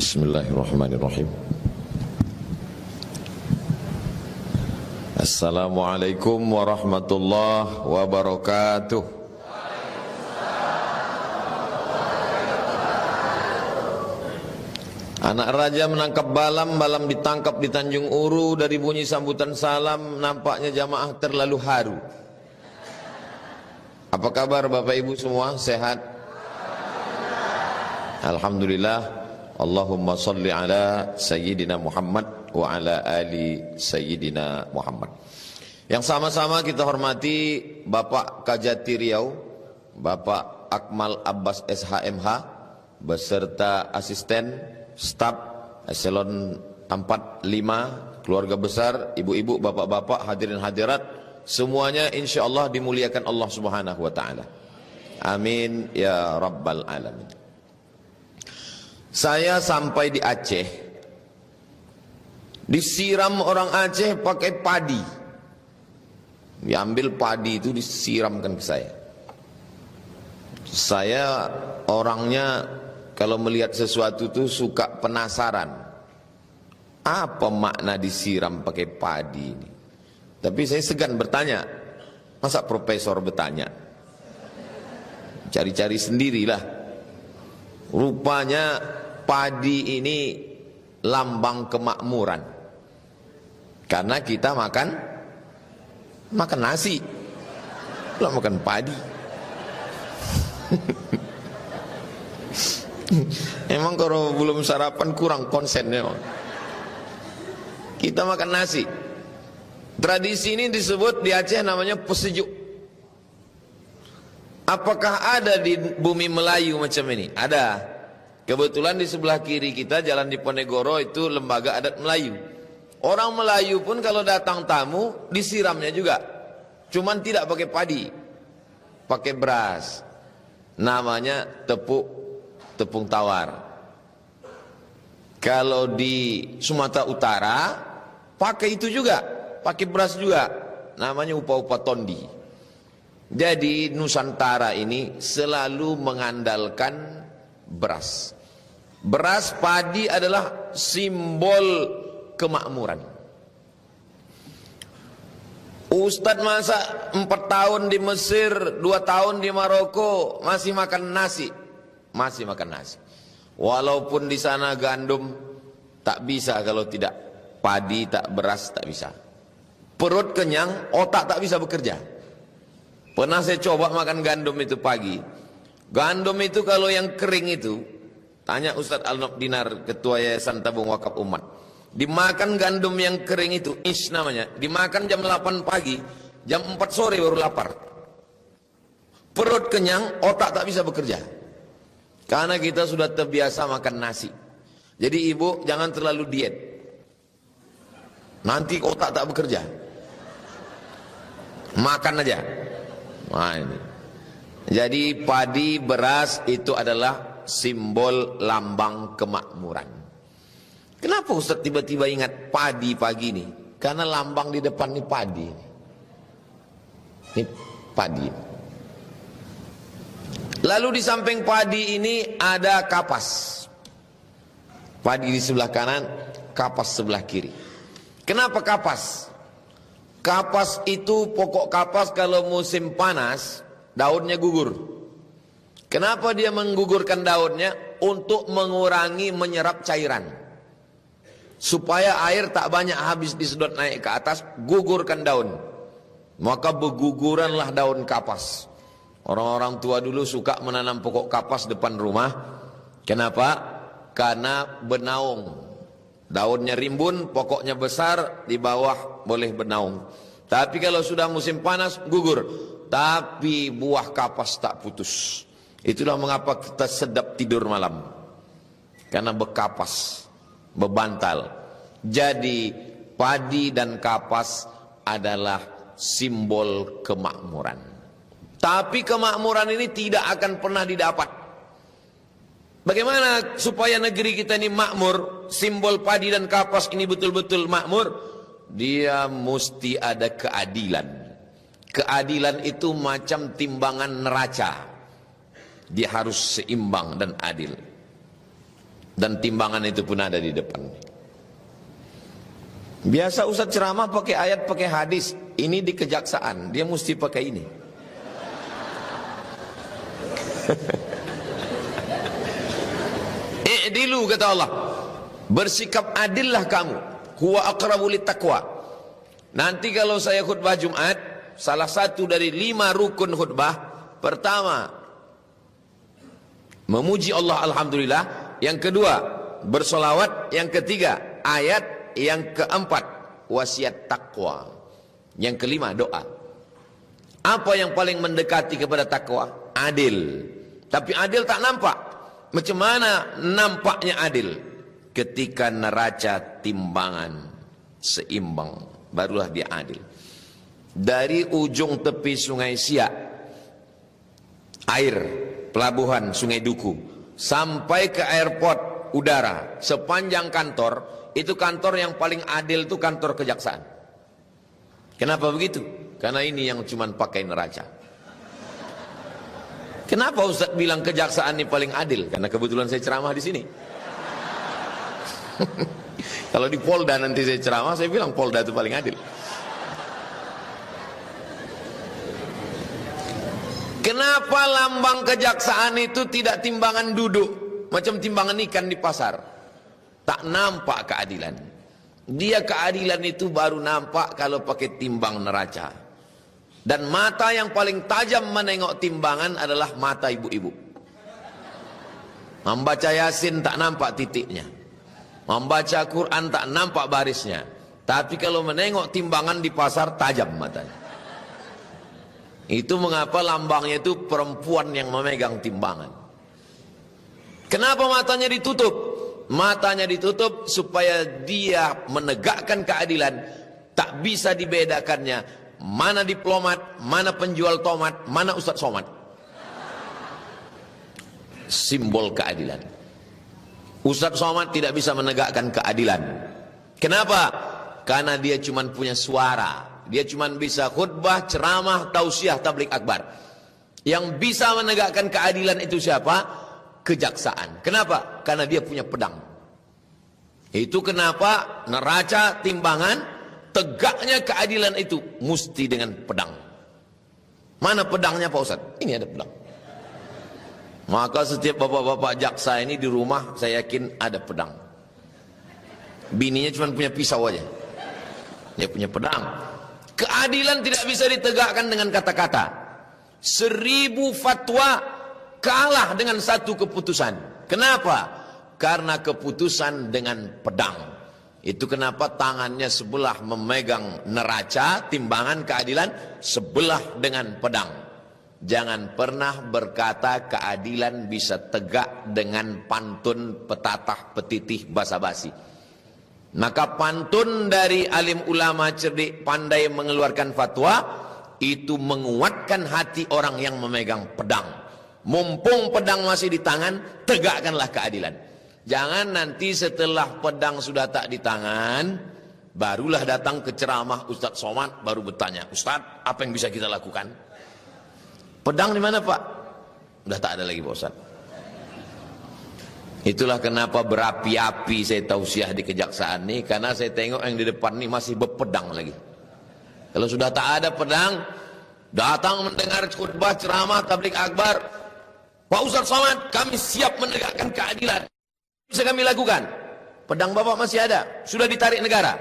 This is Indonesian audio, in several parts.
Bismillahirrahmanirrahim. Assalamualaikum warahmatullahi wabarakatuh. Anak raja menangkap balam, balam ditangkap di Tanjung Uru. Dari bunyi sambutan salam, nampaknya jamaah terlalu haru. Apa kabar Bapak Ibu semua? Sehat? Alhamdulillah. Allahumma salli ala Sayyidina Muhammad wa ala ali Sayyidina Muhammad. Yang sama-sama kita hormati Bapak Kajati Riau, Bapak Akmal Abbas SHMH, beserta asisten, staf, eselon 4, 5, keluarga besar, ibu-ibu, bapak-bapak, hadirin hadirat, semuanya insyaallah dimuliakan Allah Subhanahu wa taala. Amin ya rabbal alamin. Saya sampai di Aceh, disiram orang Aceh pakai padi. Diambil padi itu disiramkan ke saya. Saya orangnya kalau melihat sesuatu itu suka penasaran. Apa makna disiram pakai padi ini? Tapi saya segan bertanya. Masa profesor bertanya? Cari-cari sendirilah. Rupanya padi ini lambang kemakmuran. Karena kita makan nasi, lah makan padi. Emang kalau belum sarapan kurang konsennya. Kita makan nasi. Tradisi ini disebut di Aceh namanya pesejuk. Apakah ada di bumi Melayu macam ini? Ada. Kebetulan di sebelah kiri kita jalan di Ponegoro itu lembaga adat Melayu. Orang Melayu pun kalau datang tamu disiramnya juga. Cuman tidak pakai padi. Pakai beras. Namanya tepung tawar. Kalau di Sumatera Utara pakai itu juga. Pakai beras juga. Namanya upa-upa tondi. Jadi Nusantara ini selalu mengandalkan beras. Beras padi adalah simbol kemakmuran. Ustadz masa 4 tahun di Mesir, 2 tahun di Maroko masih makan nasi. Masih makan nasi. Walaupun di sana gandum tak bisa kalau tidak padi, tak beras tak bisa. Perut kenyang, otak tak bisa bekerja. Pernah saya coba makan gandum itu pagi. Gandum itu kalau yang kering itu, tanya Ustadz Al-Nob Dinar, Ketua Yayasan Tabung Wakaf Umat. Dimakan gandum yang kering itu, ish namanya, dimakan jam 8 pagi, jam 4 sore baru lapar. Perut kenyang, otak tak bisa bekerja. Karena kita sudah terbiasa makan nasi. Jadi ibu jangan terlalu diet. Nanti otak tak bekerja. Makan aja. Nah, ini. Jadi padi, beras itu adalah simbol lambang kemakmuran. Kenapa Ustaz tiba-tiba ingat padi pagi ini? Karena lambang di depan ini padi. Ini padi. Lalu di samping padi ini ada kapas. Padi di sebelah kanan, kapas sebelah kiri. Kenapa kapas? Kapas itu, pokok kapas kalau musim panas, daunnya gugur. Kenapa dia menggugurkan daunnya? Untuk mengurangi menyerap cairan. Supaya air tak banyak habis disedot naik ke atas, gugurkan daun. Maka berguguranlah daun kapas. Orang-orang tua dulu suka menanam pokok kapas depan rumah. Kenapa? Karena bernaung. Daunnya rimbun, pokoknya besar, di bawah boleh bernaung. Tapi kalau sudah musim panas, gugur. Tapi buah kapas tak putus. Itulah mengapa kita sedap tidur malam. Karena berkapas, berbantal. Jadi padi dan kapas adalah simbol kemakmuran. Tapi kemakmuran ini tidak akan pernah didapat. Bagaimana supaya negeri kita ini makmur? Simbol padi dan kapas ini betul-betul makmur. Dia mesti ada keadilan. Keadilan itu macam timbangan neraca. Dia harus seimbang dan adil. Dan timbangan itu pun ada di depan. Biasa Ustaz ceramah pakai ayat, pakai hadis. Ini di kejaksaan, dia mesti pakai ini. I'dilu kata Allah, bersikap adillah kamu. Huwa aqrabu littaqwa. Nanti kalau saya khutbah Jumat, salah satu dari 5 rukun khutbah, pertama memuji Allah alhamdulillah, yang kedua bersolawat, yang ketiga ayat, yang keempat wasiat takwa, yang kelima doa. Apa yang paling mendekati kepada takwa? Adil. Tapi adil tak nampak. Macam mana nampaknya adil? Ketika neraca timbangan seimbang, barulah dia adil. Dari ujung tepi Sungai Siak, air pelabuhan Sungai Duku, sampai ke airport udara, sepanjang kantor, itu kantor yang paling adil itu kantor kejaksaan. Kenapa begitu? Karena ini yang cuman pakai neraca. Kenapa Ustaz bilang kejaksaan ini paling adil? Karena kebetulan saya ceramah di sini. Kalau di Polda nanti saya ceramah, saya bilang Polda itu paling adil. Kenapa lambang kejaksaan itu tidak timbangan duduk, macam timbangan ikan di pasar? Tak nampak keadilan. Dia keadilan itu baru nampak kalau pakai timbang neraca. Dan mata yang paling tajam menengok timbangan adalah mata ibu-ibu. Membaca Yasin tak nampak titiknya, membaca Quran tak nampak barisnya. Tapi kalau menengok timbangan di pasar, tajam matanya. Itu mengapa lambangnya itu perempuan yang memegang timbangan. Kenapa matanya ditutup? Matanya ditutup supaya dia menegakkan keadilan. Tak bisa dibedakannya mana diplomat, mana penjual tomat, mana Ustaz Somad. Simbol keadilan. Ustaz Somad tidak bisa menegakkan keadilan. Kenapa? Karena dia cuma punya suara. Dia cuma bisa khutbah, ceramah, tausiah, tablik akbar. Yang bisa menegakkan keadilan itu siapa? Kejaksaan. Kenapa? Karena dia punya pedang. Itu kenapa neraca timbangan, tegaknya keadilan itu mesti dengan pedang. Mana pedangnya Pak Ustaz? Ini ada pedang. Maka setiap bapak-bapak jaksa ini di rumah, saya yakin ada pedang. Bininya cuma punya pisau aja, dia punya pedang. Keadilan tidak bisa ditegakkan dengan kata-kata. 1000 fatwa kalah dengan 1 keputusan. Kenapa? Karena keputusan dengan pedang. Itu kenapa tangannya sebelah memegang neraca, timbangan keadilan, sebelah dengan pedang. Jangan pernah berkata keadilan bisa tegak dengan pantun, petatah, petitih, basa-basi. Maka pantun dari alim ulama cerdik pandai mengeluarkan fatwa, itu menguatkan hati orang yang memegang pedang. Mumpung pedang masih di tangan, tegakkanlah keadilan. Jangan nanti setelah pedang sudah tak di tangan, barulah datang ke ceramah Ustaz Somad, baru bertanya, Ustaz, apa yang bisa kita lakukan? Pedang di mana Pak? Udah tak ada lagi Pak Ustaz. Itulah kenapa berapi-api saya tausiah di kejaksaan ini, karena saya tengok yang di depan ini masih berpedang lagi. Kalau sudah tak ada pedang, datang mendengar khutbah, ceramah, tablik akbar, Pak Ustaz Somad, kami siap menegakkan keadilan. Bisa kami lakukan. Pedang bapak masih ada, sudah ditarik negara.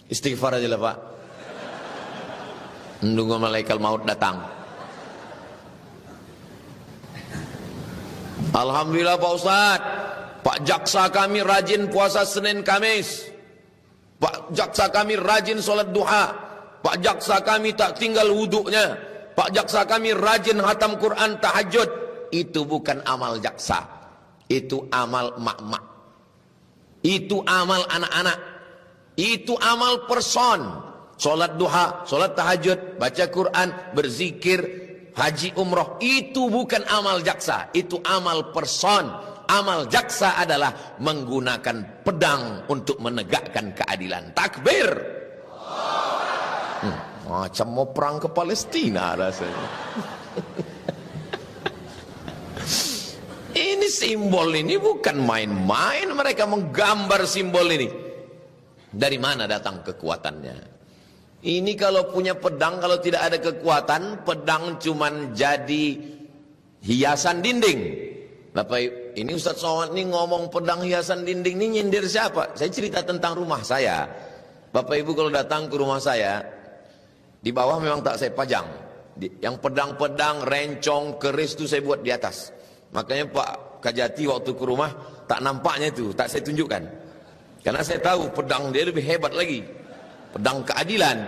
Istighfar aja lah Pak. Menunggu malaikat maut datang. Alhamdulillah Pak Ustaz, Pak Jaksa kami rajin puasa Senin Kamis. Pak Jaksa kami rajin sholat duha. Pak Jaksa kami tak tinggal wuduknya. Pak Jaksa kami rajin khatam Quran tahajud. Itu bukan amal jaksa, itu amal mak-mak, itu amal anak-anak, itu amal person. Sholat duha, sholat tahajud, baca Quran, berzikir, haji umroh, itu bukan amal jaksa, itu amal person. Amal jaksa adalah menggunakan pedang untuk menegakkan keadilan. Takbir. Macam mau perang ke Palestina rasanya. Ini simbol ini bukan main-main, mereka menggambar simbol ini. Dari mana datang kekuatannya? Ini kalau punya pedang, kalau tidak ada kekuatan, pedang cuman jadi hiasan dinding. Bapak, ini Ustaz Somad ini ngomong pedang hiasan dinding, ini nyindir siapa? Saya cerita tentang rumah saya. Bapak Ibu kalau datang ke rumah saya, di bawah memang tak saya pajang. Yang pedang-pedang, rencong, keris itu saya buat di atas. Makanya Pak Kajati waktu ke rumah tak nampaknya itu, tak saya tunjukkan. Karena saya tahu pedang dia lebih hebat lagi. Pedang keadilan.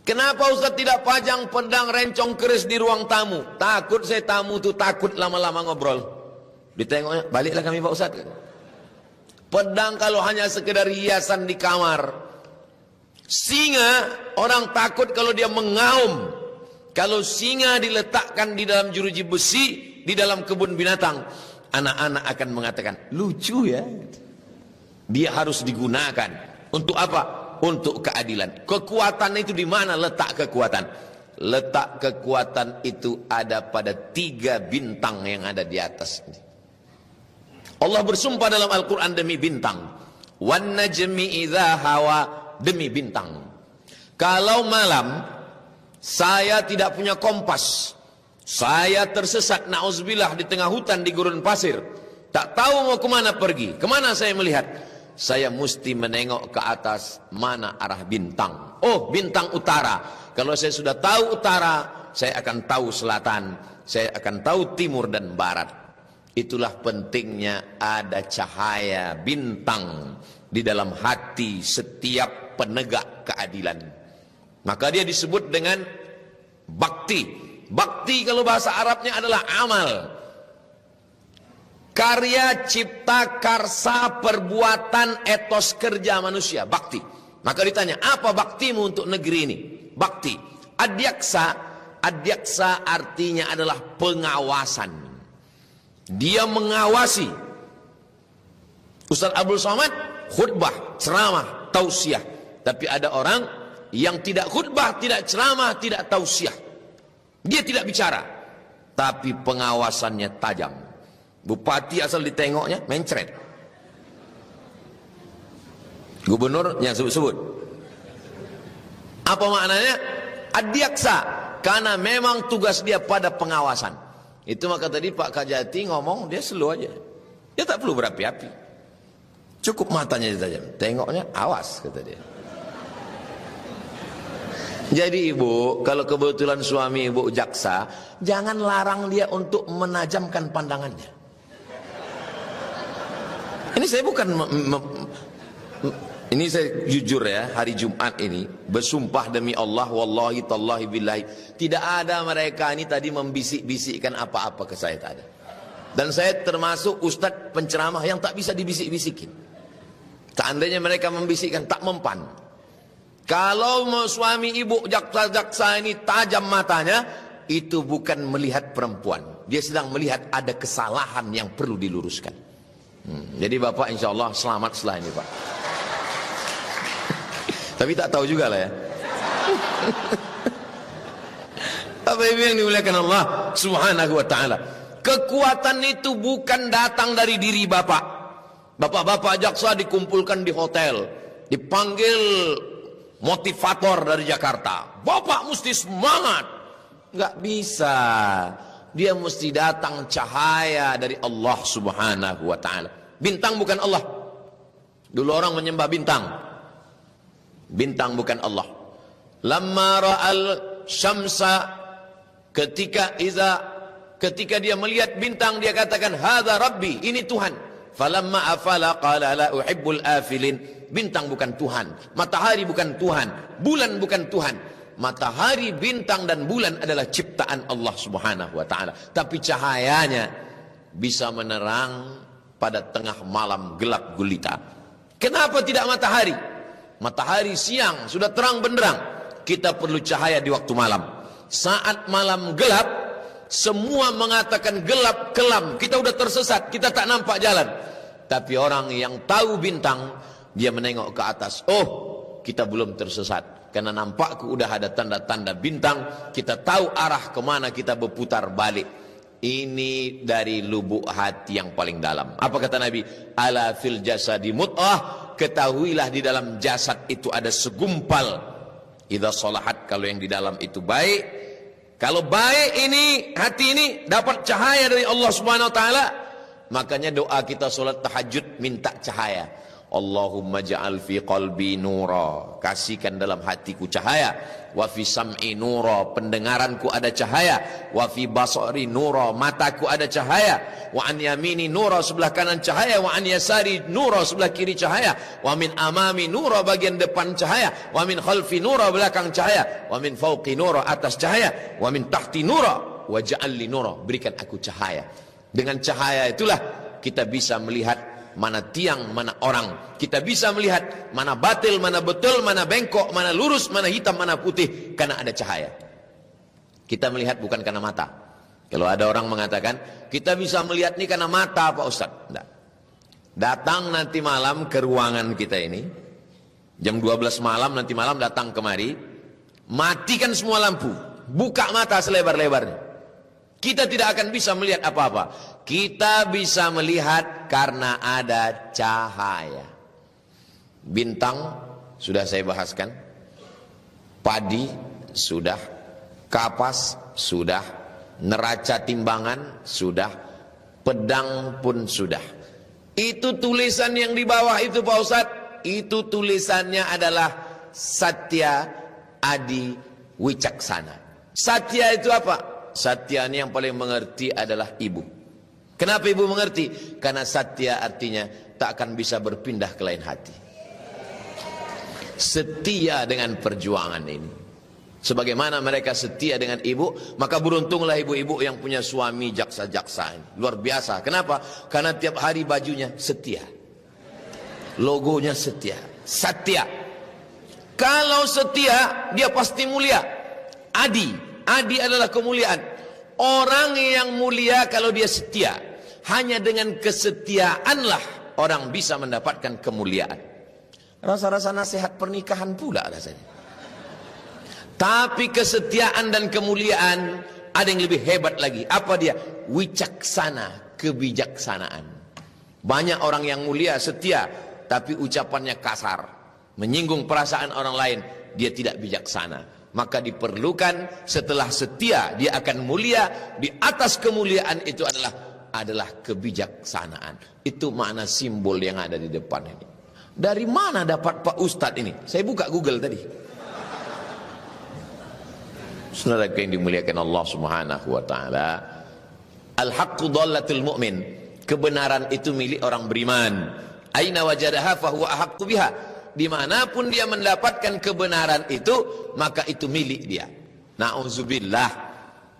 Kenapa Ustaz tidak pajang pedang, rencong, keris di ruang tamu? Takut saya tamu itu takut lama-lama ngobrol. Ditengoknya, baliklah kami Pak Ustaz. Pedang kalau hanya sekedar hiasan di kamar. Singa, orang takut kalau dia mengaum. Kalau singa diletakkan di dalam jeruji besi, di dalam kebun binatang, anak-anak akan mengatakan, lucu ya. Dia harus digunakan. Untuk apa? Untuk keadilan. Kekuatan itu di mana letak kekuatan? Letak kekuatan itu ada pada 3 bintang yang ada di atas. Allah bersumpah dalam Al-Quran demi bintang. Wan najmi idza hawa, demi bintang. Kalau malam saya tidak punya kompas, saya tersesat na'udzubillah di tengah hutan di gurun pasir, tak tahu mau kemana pergi, kemana saya melihat, saya mesti menengok ke atas mana arah bintang. Oh, bintang utara. Kalau saya sudah tahu utara, saya akan tahu selatan, saya akan tahu timur dan barat. Itulah pentingnya ada cahaya bintang di dalam hati setiap penegak keadilan. Maka dia disebut dengan bakti. Bakti kalau bahasa Arabnya adalah amal. Karya, cipta, karsa, perbuatan, etos kerja manusia. Bakti. Maka ditanya, apa baktimu untuk negeri ini? Bakti. Adyaksa. Adyaksa artinya adalah pengawasan. Dia mengawasi. Ustaz Abdul Somad khutbah, ceramah, tausiah. Tapi ada orang yang tidak khutbah, tidak ceramah, tidak tausiah. Dia tidak bicara, tapi pengawasannya tajam. Bupati asal ditengoknya mencret. Gubernur yang sebut-sebut. Apa maknanya? Adyaksa, karena memang tugas dia pada pengawasan. Itu maka tadi Pak Kajati ngomong, dia slow aja. Dia tak perlu berapi-api. Cukup matanya tajam. Tengoknya, awas, kata dia. Jadi ibu, kalau kebetulan suami ibu jaksa, jangan larang dia untuk menajamkan pandangannya. Ini saya bukan ini saya jujur ya, hari Jumat ini bersumpah demi Allah, wallahi tallahi billahi, tidak ada mereka ini tadi membisik-bisikkan apa-apa ke saya, tak ada. Dan saya termasuk ustadz penceramah yang tak bisa dibisik-bisikin. Seandainya mereka membisikkan, tak mempan. Kalau mau suami ibu jaksa-jaksa ini tajam matanya, itu bukan melihat perempuan. Dia sedang melihat ada kesalahan yang perlu diluruskan. Jadi Bapak insya Allah selamat setelah ini Pak. Tapi tak tahu juga lah ya. Apa yang dimuliakan Allah Subhanahu wa ta'ala. Kekuatan itu bukan datang dari diri Bapak. Bapak-bapak jaksa dikumpulkan di hotel, dipanggil motivator dari Jakarta. Bapak mesti semangat. Nggak bisa. Dia mesti datang cahaya dari Allah Subhanahu wa ta'ala. Bintang bukan Allah. Dulu orang menyembah bintang. Bintang bukan Allah. Lamma ra'al syamsa, ketika dia melihat bintang, dia katakan hadza rabbi, ini Tuhan. Falamma afala qala la uhibbul afilin. Bintang bukan Tuhan, matahari bukan Tuhan, bulan bukan Tuhan. Matahari, bintang dan bulan adalah ciptaan Allah Subhanahu wa ta'ala. Tapi cahayanya bisa menerang pada tengah malam gelap gulita. Kenapa tidak matahari? Matahari siang sudah terang benderang. Kita perlu cahaya di waktu malam. Saat malam gelap, semua mengatakan gelap kelam. Kita udah tersesat, kita tak nampak jalan. Tapi orang yang tahu bintang, dia menengok ke atas. Oh, kita belum tersesat. Karena nampakku udah ada tanda-tanda bintang. Kita tahu arah kemana kita berputar balik. Ini dari lubuk hati yang paling dalam. Apa kata Nabi? Ala fil jasadi mut'ah. Ketahuilah di dalam jasad itu ada segumpal. Idza salahat, kalau yang di dalam itu baik. Kalau baik ini, hati ini dapat cahaya dari Allah Subhanahu wa taala. Makanya doa kita solat tahajud minta cahaya. Allahumma ja'al fi qalbi nura, kasihkan dalam hatiku cahaya. Wa fi sam'i nura, pendengaranku ada cahaya. Wa fi basari nura, mataku ada cahaya. Wa an yamini nura, sebelah kanan cahaya. Wa an yasari nura, sebelah kiri cahaya. Wa min amami nura, bagian depan cahaya. Wa min khalfi nura, belakang cahaya. Wa min fawqi nura, atas cahaya. Wa min tahti nura, wa ja'al li nura, berikan aku cahaya. Dengan cahaya itulah kita bisa melihat mana tiang, mana orang. Kita bisa melihat mana batil, mana betul, mana bengkok, mana lurus, mana hitam, mana putih. Karena ada cahaya. Kita melihat bukan karena mata. Kalau ada orang mengatakan, kita bisa melihat ini karena mata Pak Ustadz. Tidak. Datang nanti malam ke ruangan kita ini. Jam 12 malam, nanti malam datang kemari. Matikan semua lampu. Buka mata selebar-lebarnya. Kita tidak akan bisa melihat apa-apa. Kita bisa melihat karena ada cahaya. Bintang sudah saya bahaskan. Padi sudah. Kapas sudah. Neraca timbangan sudah. Pedang pun sudah. Itu tulisan yang di bawah itu Pak Ustadz. Itu tulisannya adalah Satya Adi Wicaksana. Satya itu apa? Satya ini yang paling mengerti adalah ibu. Kenapa ibu mengerti? Karena Satya artinya tak akan bisa berpindah ke lain hati. Setia dengan perjuangan ini. Sebagaimana mereka setia dengan ibu, maka beruntunglah ibu-ibu yang punya suami jaksa-jaksa ini. Luar biasa. Kenapa? Karena tiap hari bajunya setia. Logonya setia. Satya. Kalau setia, dia pasti mulia. Adi. Adi adalah kemuliaan. Orang yang mulia kalau dia setia. Hanya dengan kesetiaanlah orang bisa mendapatkan kemuliaan. Rasa-rasa nasihat pernikahan pula rasanya. Tapi kesetiaan dan kemuliaan ada yang lebih hebat lagi. Apa dia? Wicaksana, kebijaksanaan. Banyak orang yang mulia setia, tapi ucapannya kasar, menyinggung perasaan orang lain. Dia tidak bijaksana. Maka diperlukan setelah setia dia akan mulia. Di atas kemuliaan itu adalah kebijaksanaan. Itu makna simbol yang ada di depan ini. Dari mana dapat Pak Ustadz ini? Saya buka Google tadi. Saudara yang dimuliakan Allah Subhanahu wa taala, al-haqqu dhallatul mu'min. Kebenaran itu milik orang beriman. Aina wajadaha fahuwa ahaqqu biha. Dimanapun dia mendapatkan kebenaran itu, maka itu milik dia. Na'udzubillah.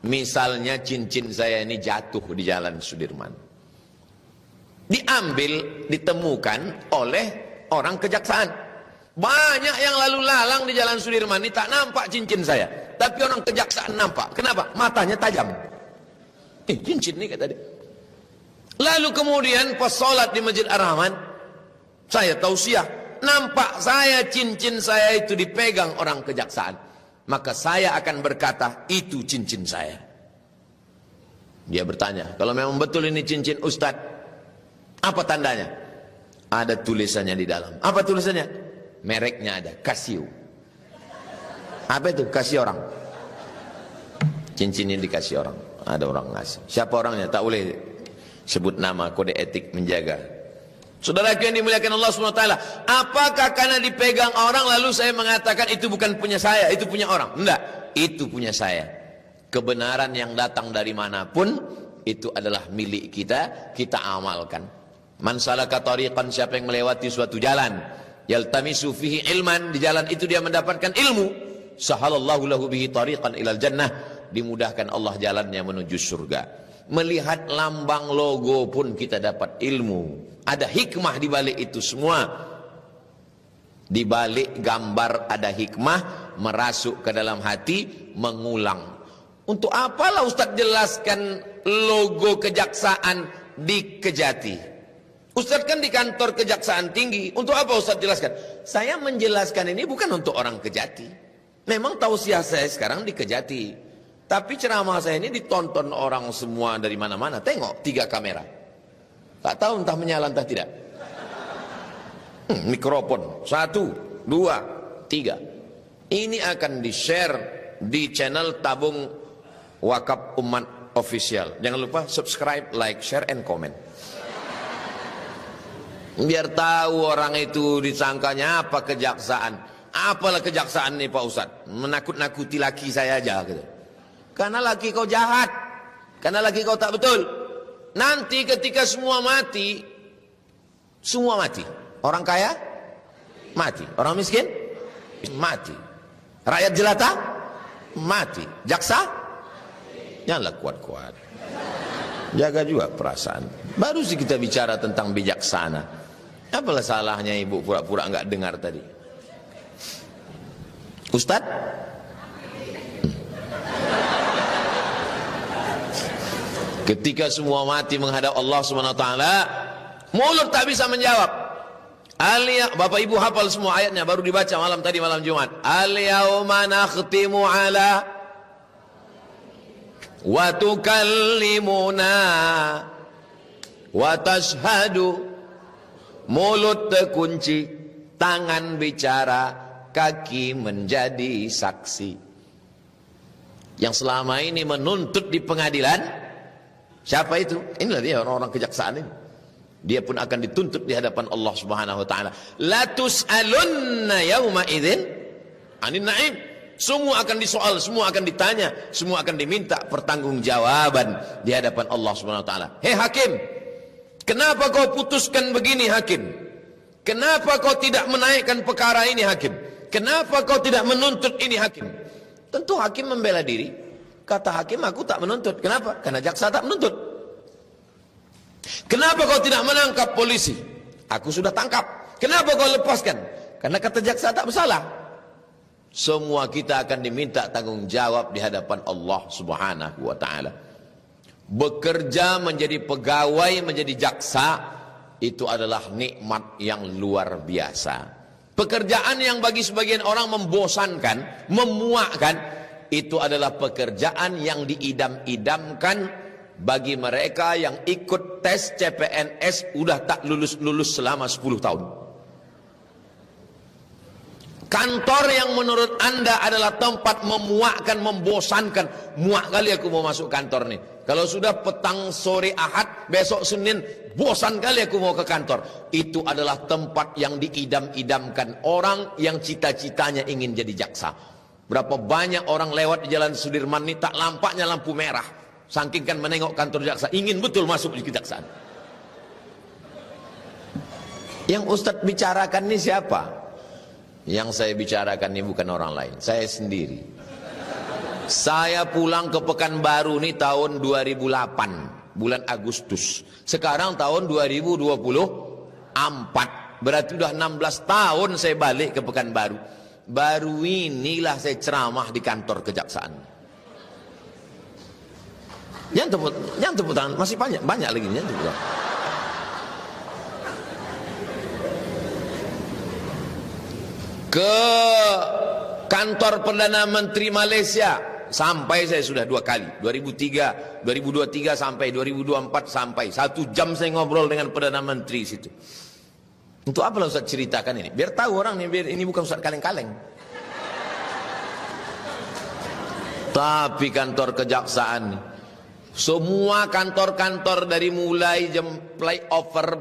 Misalnya cincin saya ini jatuh di Jalan Sudirman. Diambil, ditemukan oleh orang kejaksaan. Banyak yang lalu lalang di Jalan Sudirman ini tak nampak cincin saya. Tapi orang kejaksaan nampak. Kenapa? Matanya tajam. Cincin ini kata dia. Lalu kemudian pas sholat di Masjid Ar-Rahman, saya tausiah. Nampak saya cincin saya itu dipegang orang kejaksaan. Maka saya akan berkata, itu cincin saya. Dia bertanya, kalau memang betul ini cincin Ustadz, apa tandanya? Ada tulisannya di dalam. Apa tulisannya? Mereknya ada, Casio. Apa itu? Kasih orang. Cincinnya dikasih orang. Ada orang ngasih. Siapa orangnya? Tak boleh sebut nama, kode etik menjaga. Saudaraku yang dimuliakan Allah SWT, apakah karena dipegang orang lalu saya mengatakan itu bukan punya saya, itu punya orang? Enggak, itu punya saya. Kebenaran yang datang dari manapun, itu adalah milik kita, kita amalkan. Man salaka tariqan, siapa yang melewati suatu jalan, yaltamisu fihi ilman, di jalan itu dia mendapatkan ilmu, sahalallahu lahu bihi tariqan ilal jannah, dimudahkan Allah jalannya menuju surga. Melihat lambang logo pun kita dapat ilmu. Ada hikmah di balik itu semua. Di balik gambar ada hikmah, merasuk ke dalam hati, mengulang. Untuk apalah Ustaz jelaskan logo kejaksaan di Kejati? Ustaz kan di kantor Kejaksaan Tinggi. Untuk apa Ustaz jelaskan? Saya menjelaskan ini bukan untuk orang Kejati. Memang tausiah saya sekarang di Kejati. Tapi ceramah saya ini ditonton orang semua dari mana-mana. Tengok 3 kamera. Tak tahu entah menyala entah tidak. Mikrofon 1, 2, 3. Ini akan di-share di channel Tabung Wakaf Umat Official. Jangan lupa subscribe, like, share, and comment. Biar tahu orang itu disangkanya apa kejaksaan. Apalah kejaksaan nih Pak Ustadz? Menakut-nakuti laki saya aja gitu. Karena laki kau jahat. Karena laki kau tak betul. Nanti ketika semua mati, semua mati. Orang kaya mati. Orang miskin mati. Rakyat jelata mati. Jaksa janganlah kuat-kuat. Jaga juga perasaan. Baru sih kita bicara tentang bijaksana. Apalah salahnya ibu pura-pura enggak dengar tadi? Ustadz? Ketika semua mati menghadap Allah SWT, mulut tak bisa menjawab. Bapak ibu hafal semua ayatnya, baru dibaca malam tadi, malam Jumat. Al-yawma nakhtimu ala wa tukallimuna wa tashhadu. Mulut terkunci, tangan bicara, kaki menjadi saksi. Yang selama ini menuntut di pengadilan, siapa itu? Inilah dia orang-orang kejaksaan ini. Dia pun akan dituntut di hadapan Allah Subhanahu wa taala. La tus'alunna yauma idzin 'anin na'im. Semua akan disoal, semua akan ditanya, semua akan diminta pertanggungjawaban di hadapan Allah Subhanahu wa taala. Hei hakim, kenapa kau putuskan begini hakim? Kenapa kau tidak menaikkan perkara ini hakim? Kenapa kau tidak menuntut ini hakim? Tentu hakim membela diri. Kata hakim, aku tak menuntut. Kenapa? Karena jaksa tak menuntut. Kenapa kau tidak menangkap polisi? Aku sudah tangkap. Kenapa kau lepaskan? Karena kata jaksa tak bersalah. Semua kita akan diminta tanggung jawab di hadapan Allah Subhanahu wa taala. Bekerja menjadi pegawai, menjadi jaksa, itu adalah nikmat yang luar biasa. Pekerjaan yang bagi sebagian orang membosankan, memuakkan, itu adalah pekerjaan yang diidam-idamkan bagi mereka yang ikut tes CPNS udah tak lulus-lulus selama 10 tahun. Kantor yang menurut Anda adalah tempat memuakkan, membosankan. Muak kali aku mau masuk kantor nih. Kalau sudah petang sore Ahad, besok Senin, bosan kali aku mau ke kantor. Itu adalah tempat yang diidam-idamkan orang yang cita-citanya ingin jadi jaksa. Berapa banyak orang lewat di Jalan Sudirman ini tak lampaknya lampu merah. Saking kan menengok kantor jaksa, ingin betul masuk di kejaksaan. Yang Ustadz bicarakan ini siapa? Yang saya bicarakan ini bukan orang lain, saya sendiri. Saya pulang ke Pekanbaru ini tahun 2008, bulan Agustus. Sekarang tahun 2024, berarti udah 16 tahun saya balik ke Pekanbaru. Baru inilah saya ceramah di kantor kejaksaan. Jangan tepuk tangan, masih banyak lagi, jangan tepuk tangan. Ke kantor Perdana Menteri Malaysia sampai saya sudah 2 kali, 2003, 2023 sampai 2024 sampai 1 jam saya ngobrol dengan Perdana Menteri situ. Untuk apa Ustaz ceritakan ini? Biar tahu orang nih, biar ini bukan Ustaz kaleng-kaleng. Tapi kantor kejaksaan, semua kantor-kantor dari mulai jam flyover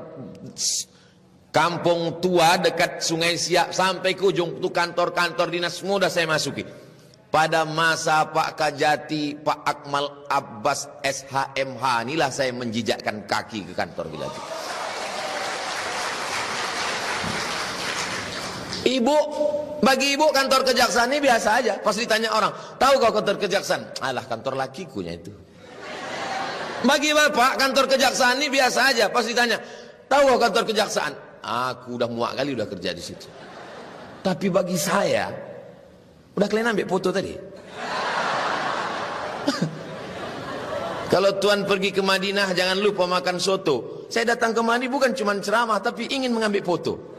Kampung Tua dekat Sungai Siak sampai ke ujung itu kantor-kantor dinas semua sudah saya masuki. Pada masa Pak Kajati, Pak Akmal Abbas SHMH, inilah saya menjijakkan kaki ke kantor Bilati. Ibu, bagi ibu kantor kejaksaan ini biasa aja. Pas ditanya orang, tahu kau kantor kejaksaan? Alah, kantor lakikunya itu. Bagi bapak kantor kejaksaan ini biasa aja. Pas ditanya, tahu kau kantor kejaksaan? Aku udah muak kali udah kerja di situ. Tapi bagi saya, udah kalian ambil foto tadi? Kalau Tuan pergi ke Madinah jangan lupa makan soto. Saya datang ke Madinah bukan cuma ceramah, tapi ingin mengambil foto.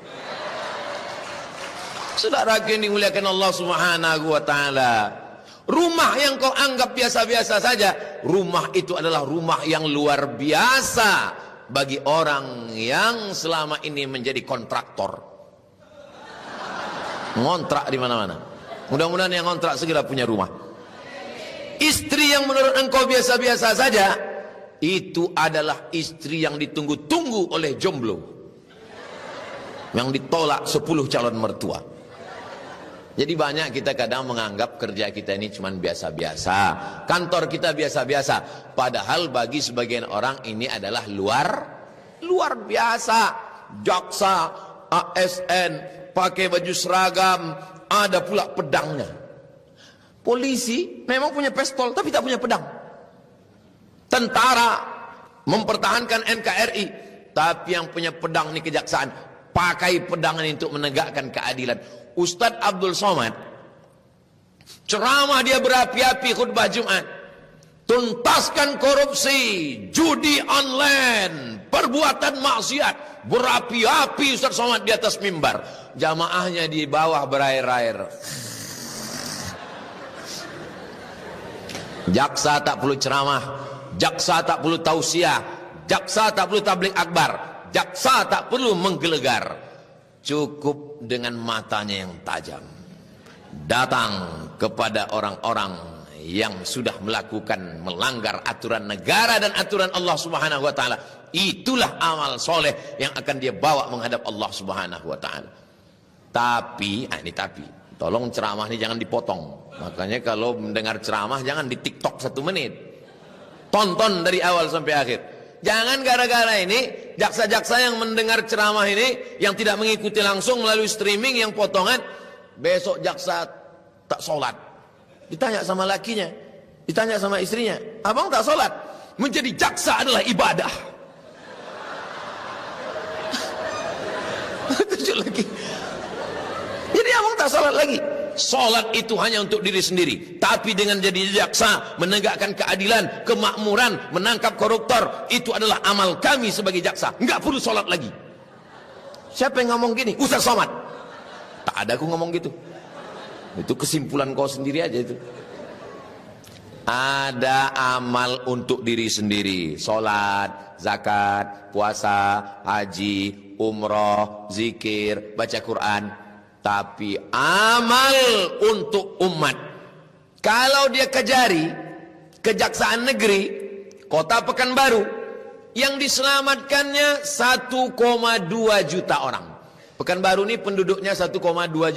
Saudara yang dimuliakan Allah Subhanahu wa taala, Rumah yang kau anggap biasa-biasa saja, rumah itu adalah rumah yang luar biasa bagi orang yang selama ini menjadi kontraktor. Ngontrak di mana-mana. Mudah-mudahan yang ngontrak segera punya rumah. Istri yang menurut engkau biasa-biasa saja, itu adalah istri yang ditunggu-tunggu oleh jomblo, yang ditolak 10 calon mertua. Jadi banyak kita kadang menganggap kerja kita ini cuma biasa-biasa, kantor kita biasa-biasa, padahal bagi sebagian orang ini adalah luar biasa. Jaksa, ASN, pakai baju seragam, ada pula pedangnya. Polisi memang punya pistol tapi tak punya pedang. Tentara mempertahankan NKRI, tapi yang punya pedang ini kejaksaan, pakai pedang ini untuk menegakkan keadilan. Ustadz Abdul Somad ceramah, dia berapi-api khutbah Jumat, tuntaskan korupsi, judi online, perbuatan maksiat, berapi-api Ustadz Somad di atas mimbar, jamaahnya di bawah berair-air. Jaksa tak perlu ceramah, jaksa tak perlu tausiah, jaksa tak perlu tabligh akbar, jaksa tak perlu menggelegar, cukup dengan matanya yang tajam datang kepada orang-orang yang sudah melanggar aturan negara dan aturan Allah Subhanahu wa taala. Itulah amal soleh yang akan dia bawa menghadap Allah Subhanahu wa taala. Tapi tolong ceramah ini jangan dipotong. Makanya kalau mendengar ceramah jangan di TikTok 1 menit, tonton dari awal sampai akhir. Jangan gara-gara ini jaksa-jaksa yang mendengar ceramah ini, yang tidak mengikuti langsung melalui streaming yang potongan, besok jaksa tak sholat. Ditanya sama lakinya, ditanya sama istrinya, abang tak sholat? Menjadi jaksa adalah ibadah. Tujuh lagi. Jadi abang tak sholat lagi. Sholat itu hanya untuk diri sendiri. Tapi dengan jadi jaksa, menegakkan keadilan, kemakmuran, menangkap koruptor, itu adalah amal kami sebagai jaksa. Enggak perlu sholat lagi. Siapa yang ngomong gini? Ustaz Somad. Tak ada aku ngomong gitu. Itu kesimpulan kau sendiri aja itu. Ada amal untuk diri sendiri. Sholat, zakat, puasa, haji, umroh, zikir, baca Quran. Tapi amal untuk umat, kalau dia Kejari, Kejaksaan Negeri Kota Pekanbaru, yang diselamatkannya 1,2 juta orang. Pekanbaru ini penduduknya 1,2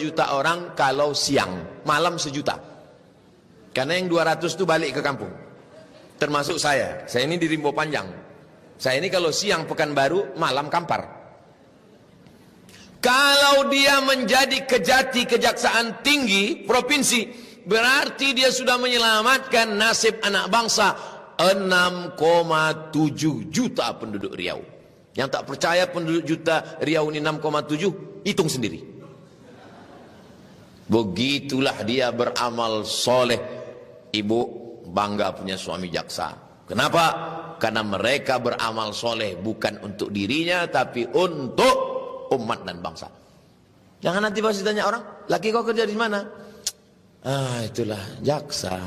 juta orang kalau siang, malam 1 juta. Karena yang 200 itu balik ke kampung, termasuk saya ini di Rimbo Panjang. Saya ini kalau siang Pekanbaru, malam Kampar. Kalau dia menjadi Kejati Kejaksaan Tinggi Provinsi, berarti dia sudah menyelamatkan nasib anak bangsa 6,7 juta penduduk Riau. Yang tak percaya penduduk juta Riau ini 6,7, hitung sendiri. Begitulah dia beramal soleh. Ibu bangga punya suami jaksa. Kenapa? Karena mereka beramal soleh bukan untuk dirinya, tapi untuk umat dan bangsa. Jangan nanti pasti tanya orang, laki kau kerja di mana? Itulah jaksa.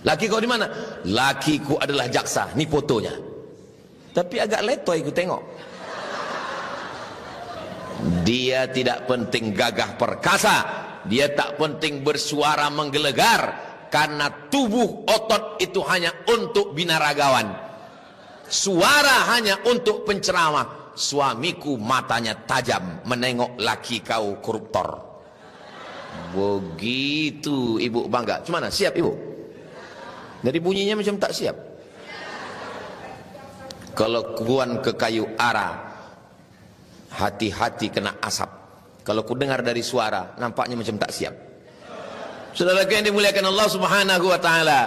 Laki kau di mana? Lakiku adalah jaksa. Ini fotonya. Tapi agak letoy aku tengok. Dia tidak penting gagah perkasa, dia tak penting bersuara menggelegar, karena tubuh otot itu hanya untuk binaragawan. Suara hanya untuk penceramah. Suamiku matanya tajam menengok laki kau koruptor. Begitu ibu bangga. Cuma siap ibu? Dari bunyinya macam tak siap. Kalau kuan ke kayu ara, hati-hati kena asap. Kalau ku dengar dari suara, nampaknya macam tak siap. Saudara yang dimuliakan Allah Subhanahu wa taala.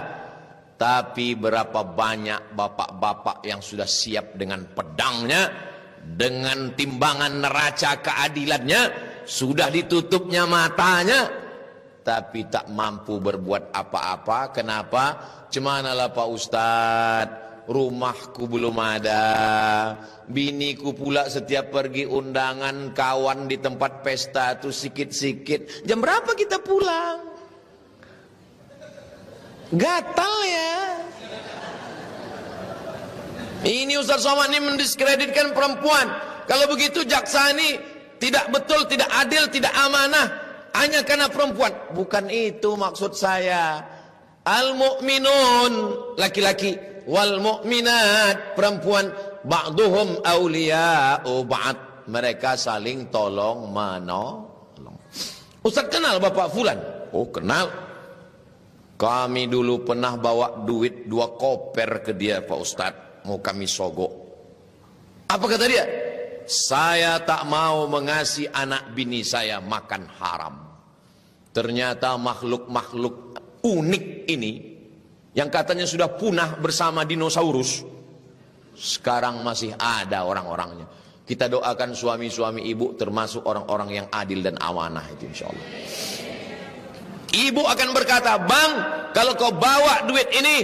Tapi berapa banyak bapak-bapak yang sudah siap dengan pedangnya, dengan timbangan neraca keadilannya, sudah ditutupnya matanya, tapi tak mampu berbuat apa-apa. Kenapa? Cemanalah Pak Ustadz, rumahku belum ada, biniku pula setiap pergi undangan kawan di tempat pesta itu sikit-sikit. Jam berapa kita pulang? Gatal ya. Ini Ustaz Somad ini mendiskreditkan perempuan. Kalau begitu jaksa ini tidak betul, tidak adil, tidak amanah, hanya karena perempuan. Bukan itu maksud saya. Al-mu'minun laki-laki, wal mu'minat perempuan, ba'duhum awliya'u ba'd. Mereka saling tolong menolong. Ustaz kenal Bapak Fulan? Oh kenal. Kami dulu pernah bawa duit 2 koper ke dia Pak Ustaz. Mau kami sogok. Apa kata dia? Saya tak mau mengasih anak bini saya makan haram. Ternyata makhluk-makhluk unik ini yang katanya sudah punah bersama dinosaurus, sekarang masih ada orang-orangnya. Kita doakan suami-suami ibu termasuk orang-orang yang adil dan amanah itu insyaallah. Ibu akan berkata, bang, kalau kau bawa duit ini,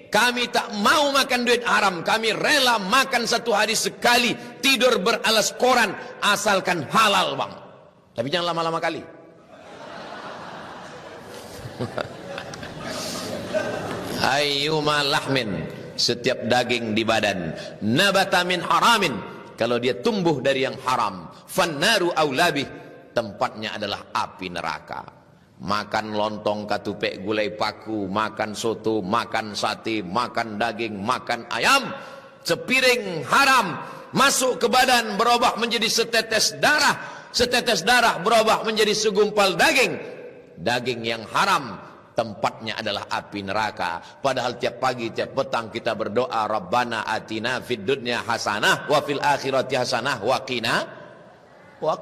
kami tak mau makan duit haram. Kami rela makan 1 hari sekali, tidur beralas koran, asalkan halal bang. Tapi jangan lama-lama kali. Ayyuma lahmin, setiap daging di badan, nabata min haramin, kalau dia tumbuh dari yang haram, fannaru aulabih, tempatnya adalah api neraka. Makan lontong, katupek, gulai paku, makan soto, makan sate, makan daging, makan ayam, sepiring haram masuk ke badan, berubah menjadi setetes darah berubah menjadi segumpal daging. Daging yang haram tempatnya adalah api neraka. Padahal tiap pagi, tiap petang kita berdoa, Rabbana atina fid dunya hasanah wa fil akhirati hasanah wa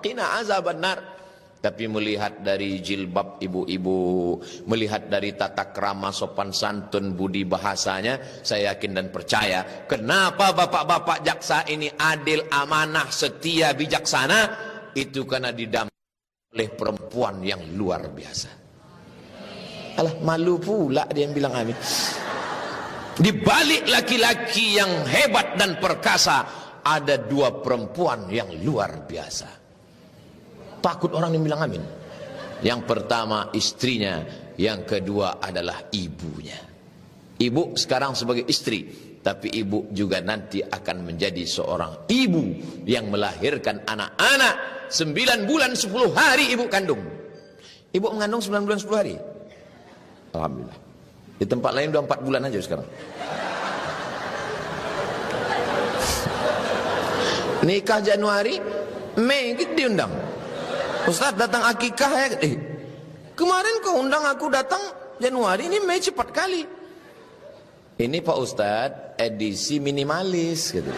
qina azabannar. Tapi melihat dari jilbab ibu-ibu, melihat dari tata krama, sopan santun, budi bahasanya, saya yakin dan percaya kenapa bapak-bapak jaksa ini adil, amanah, setia, bijaksana, itu karena didampingi oleh perempuan yang luar biasa. Alah, malu pula dia yang bilang amin. Di balik laki-laki yang hebat dan perkasa ada 2 perempuan yang luar biasa. Takut orang yang bilang amin. Yang pertama istrinya, yang kedua adalah ibunya. Ibu sekarang sebagai istri, tapi ibu juga nanti akan menjadi seorang ibu yang melahirkan anak-anak 9 bulan 10 hari ibu kandung. Ibu mengandung 9 bulan 10 hari. Alhamdulillah. Di tempat lain udah 4 bulan aja sekarang. Nikah Januari, Mei kita diundang. Ustaz datang akikah ya? Kemarin kau undang aku datang Januari, ini Mei cepat kali. Ini Pak Ustaz edisi minimalis gitu.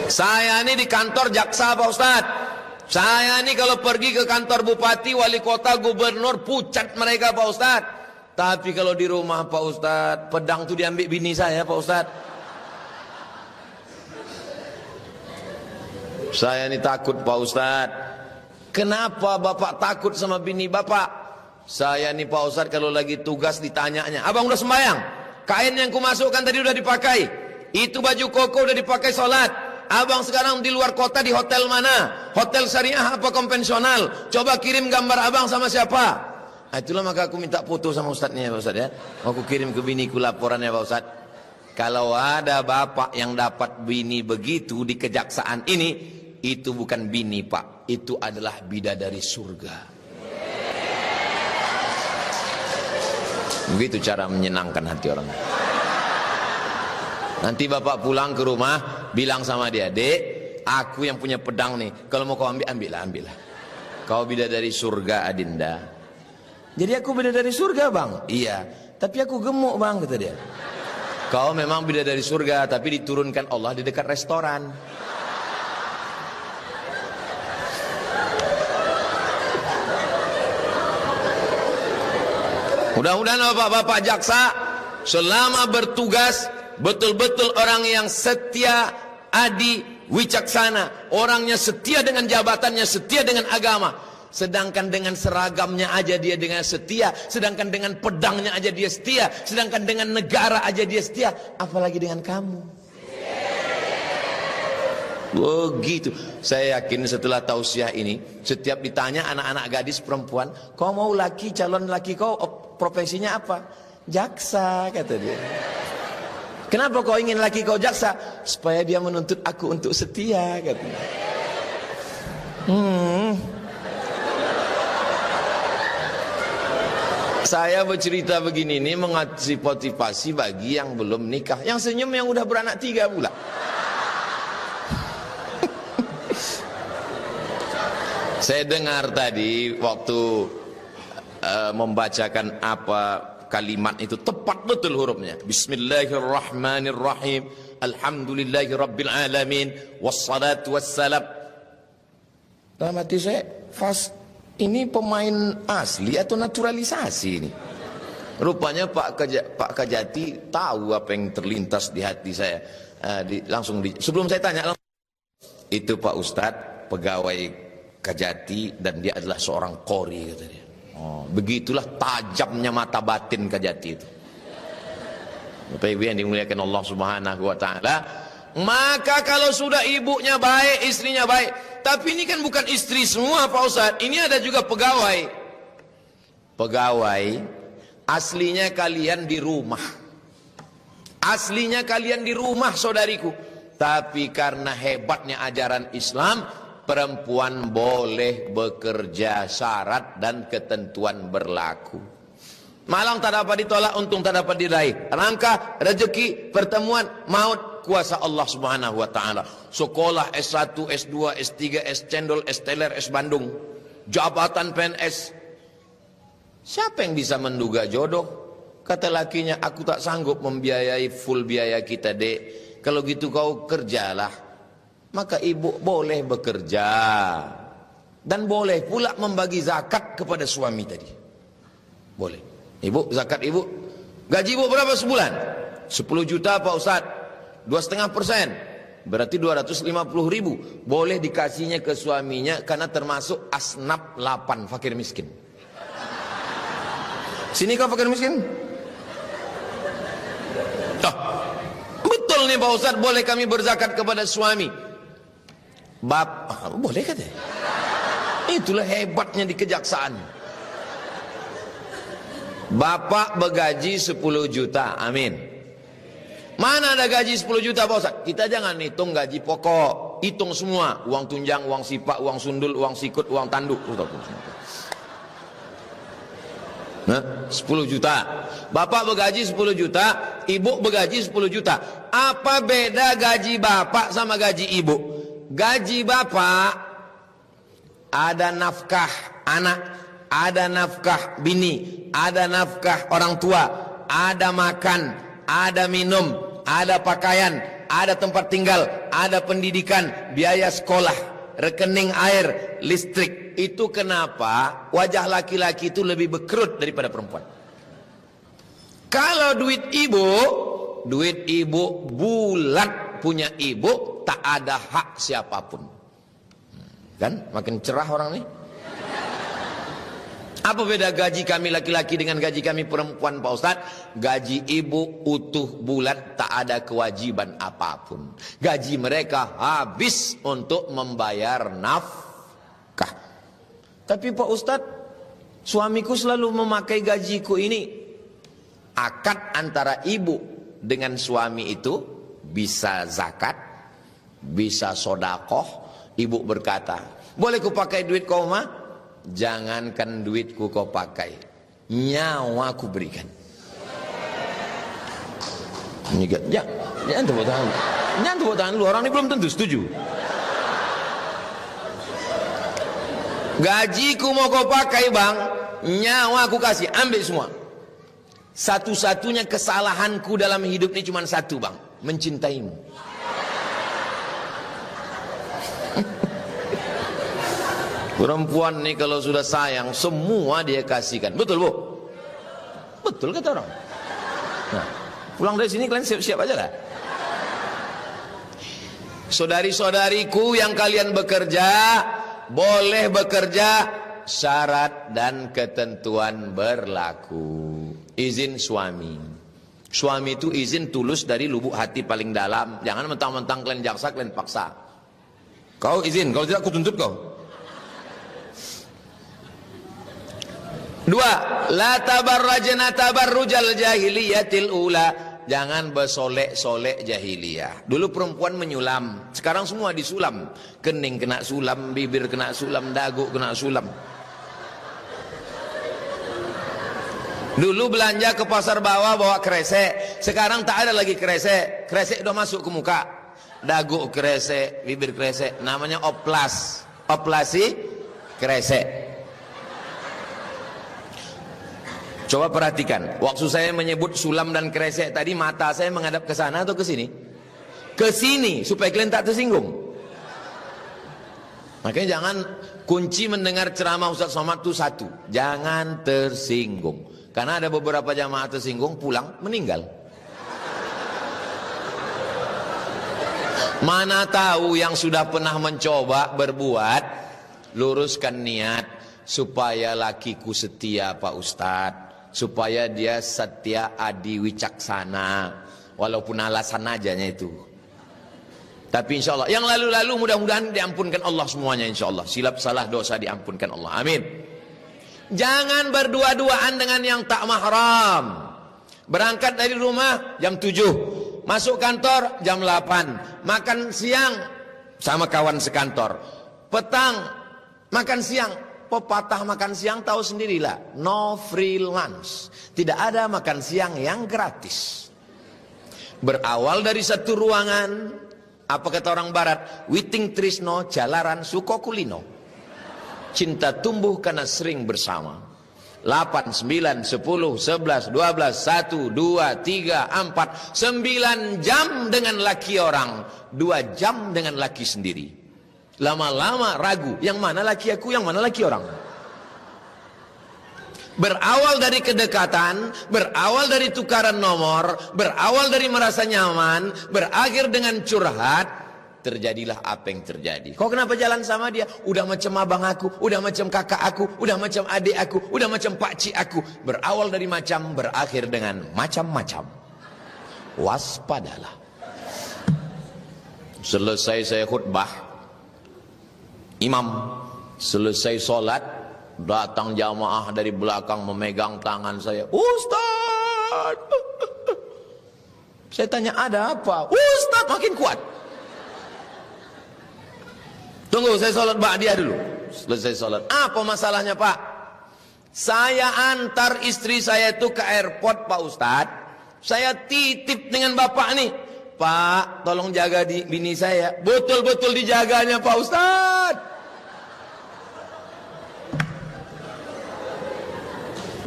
Saya ini di kantor jaksa Pak Ustaz. Saya ini kalau pergi ke kantor bupati, wali kota, gubernur, pucat mereka Pak Ustaz. Tapi kalau di rumah Pak Ustaz, pedang tuh diambil bini saya Pak Ustaz. Saya ini takut Pak Ustaz. Kenapa Bapak takut sama bini Bapak? Saya ini Pak Ustaz kalau lagi tugas ditanyanya, abang udah sembahyang? Kain yang kumasukkan tadi udah dipakai? Itu baju koko udah dipakai sholat? Abang sekarang di luar kota di hotel mana? Hotel syariah apa konvensional? Coba kirim gambar abang sama siapa? Nah, itulah maka aku minta foto sama Ustaznya Pak Ustaz ya. Aku kirim ke biniku laporannya Pak Ustaz. Kalau ada bapak yang dapat bini begitu di kejaksaan ini, itu bukan bini Pak, itu adalah bidadari surga. Begitu cara menyenangkan hati orang. Nanti bapak pulang ke rumah, bilang sama dia, Dek, aku yang punya pedang nih, kalau mau kau ambillah. Kau bidadari surga Adinda. Jadi aku bidadari surga bang? Iya, tapi aku gemuk bang, kata dia. Kau memang bidadari surga, tapi diturunkan Allah di dekat restoran. Mudah-mudahan bapak-bapak jaksa selama bertugas betul-betul orang yang setia, adil, wicaksana, orangnya setia dengan jabatannya, setia dengan agama. Sedangkan dengan seragamnya aja dia dengan setia, sedangkan dengan pedangnya aja dia setia, sedangkan dengan negara aja dia setia, apalagi dengan kamu. Begitu. Saya yakin setelah tausiah ini, setiap ditanya anak-anak gadis perempuan, kau mau laki, calon laki kau profesinya apa? Jaksa, kata dia. Kenapa kau ingin laki kau jaksa? Supaya dia menuntut aku untuk setia, katanya. Saya bercerita begini ini mengasih motivasi bagi yang belum nikah. Yang senyum yang udah beranak 3 pula. Saya dengar tadi waktu membacakan apa kalimat itu tepat betul hurufnya. Bismillahirrahmanirrahim. Alhamdulillahirabbil alamin wassalatu wassalam. Dalam hati saya, ini pemain asli atau naturalisasi ini? Rupanya Pak Kajati tahu apa yang terlintas di hati saya. Sebelum saya tanya, itu Pak Ustadz pegawai Kajati dan dia adalah seorang qori, kata dia. Oh, begitulah tajamnya mata batin Kajati itu. Bapak Ibu yang dimuliakan Allah Subhanahu wa taala, maka kalau sudah ibunya baik, istrinya baik. Tapi ini kan bukan istri semua Pak Ustadz. Ini ada juga pegawai. Pegawai aslinya kalian di rumah. Aslinya kalian di rumah, saudariku. Tapi karena hebatnya ajaran Islam, perempuan boleh bekerja, syarat dan ketentuan berlaku. Malang tak dapat ditolak, untung tak dapat diraih. Rangka, rezeki, pertemuan, maut, kuasa Allah Subhanahu wa taala. Sekolah S1, S2, S3, S cendol, S teler, S Bandung, jabatan PNS. Siapa yang bisa menduga jodoh? Kata lakinya, aku tak sanggup membiayai full biaya kita, Dek. Kalau gitu kau kerjalah. Maka ibu boleh bekerja dan boleh pula membagi zakat kepada suami tadi. Boleh. Ibu, zakat ibu, gaji ibu berapa sebulan? 10 juta Pak Ustadz, 2,5%, berarti 250.000. Boleh dikasihnya ke suaminya karena termasuk asnaf 8, fakir miskin. Sini kau fakir miskin? Betul nih Pak Ustadz, boleh kami berzakat kepada suami. Boleh katanya. Itulah hebatnya di kejaksaan. Bapak bergaji 10 juta, amin. Mana ada gaji 10 juta Pak Ustaz? Kita jangan hitung gaji pokok, hitung semua. Uang tunjang, uang sipak, uang sundul, uang sikut, uang tanduk. Nah, 10 juta. Bapak bergaji 10 juta, ibu bergaji 10 juta. Apa beda gaji bapak sama gaji ibu? Gaji bapak ada nafkah anak, ada nafkah bini, ada nafkah orang tua, ada makan, ada minum, ada pakaian, ada tempat tinggal, ada pendidikan, biaya sekolah, rekening air, listrik. Itu kenapa wajah laki-laki itu lebih berkerut daripada perempuan. Kalau duit ibu bulat punya ibu, tak ada hak siapapun. Kan makin cerah orang nih. Apa beda gaji kami laki-laki dengan gaji kami perempuan Pak Ustadz? Gaji ibu utuh bulat, tak ada kewajiban apapun. Gaji mereka habis untuk membayar nafkah. Tapi Pak Ustadz, suamiku selalu memakai gajiku ini. Akad antara ibu dengan suami itu bisa zakat, bisa sodakoh. Ibu berkata, boleh ku pakai duit kau mah? Jangankan duitku kau pakai, nyawa ku berikan. Jangan tepuk tangan. Jangan tepuk tangan lu, orang ini belum tentu setuju. Gajiku mau kau pakai bang, nyawa ku kasih, ambil semua. Satu-satunya kesalahanku dalam hidup ini cuma satu bang, mencintaimu. Perempuan nih kalau sudah sayang, semua dia kasihkan. Betul bu? Betul kata orang. Nah, pulang dari sini kalian siap-siap aja lah. Saudari-saudariku yang kalian bekerja, boleh bekerja, syarat dan ketentuan berlaku. Izin suami. Suami itu izin tulus dari lubuk hati paling dalam. Jangan mentang-mentang kalian jaksa, kalian paksa. Kau izin, kalau tidak aku tuntut kau. 2. La tabarrajna tabarrujal jahiliyatil ula. Jangan bersolek-solek jahiliyah. Dulu perempuan menyulam, sekarang semua disulam. Kening kena sulam, bibir kena sulam, dagu kena sulam. Dulu belanja ke pasar bawah bawa kresek, sekarang tak ada lagi kresek. Kresek udah masuk ke muka. Dagu kresek, bibir kresek, namanya oplas. Oplasi kresek. Coba perhatikan, waktu saya menyebut sulam dan kresek tadi, mata saya menghadap ke sana atau ke sini? Ke sini, supaya kalian tak tersinggung. Makanya jangan, kunci mendengar ceramah Ustaz Somad itu satu, jangan tersinggung. Karena ada beberapa jamaah tersinggung, pulang meninggal. Mana tahu yang sudah pernah mencoba berbuat, luruskan niat supaya lakiku setia Pak Ustadz, supaya dia setia adi wicaksana, walaupun alasan ajanya itu. Tapi insya Allah yang lalu-lalu mudah-mudahan diampunkan Allah semuanya, insya Allah. Silap salah dosa diampunkan Allah, amin. Jangan berdua-duaan dengan yang tak mahram. Berangkat dari rumah jam 7, masuk kantor jam 8, makan siang sama kawan sekantor, petang makan siang. Pepatah makan siang tahu sendirilah, no free lunch. Tidak ada makan siang yang gratis. Berawal dari satu ruangan, apa kata orang barat, witing trisno jalaran suko kulino. Cinta tumbuh karena sering bersama. 8, 9, 10, 11, 12, 1, 2, 3, 4, 9 jam dengan laki orang, 2 jam dengan laki sendiri. Lama-lama ragu, yang mana laki aku, yang mana laki orang. Berawal dari kedekatan, berawal dari tukaran nomor, berawal dari merasa nyaman, berakhir dengan curhat, terjadilah apa yang terjadi. Kau kenapa jalan sama dia? Udah macam abang aku, udah macam kakak aku, udah macam adik aku, udah macam pakcik aku. Berawal dari macam, berakhir dengan macam-macam. Waspadalah. Selesai saya khutbah, imam selesai sholat, datang jamaah dari belakang memegang tangan saya. Ustaz, saya tanya ada apa? Ustaz makin kuat. Tunggu saya sholat ba'diyah dulu. Selesai sholat, apa masalahnya Pak? Saya antar istri saya itu ke airport Pak Ustaz. Saya titip dengan bapak nih, Pak tolong jaga bini saya. Betul-betul dijaganya Pak Ustaz.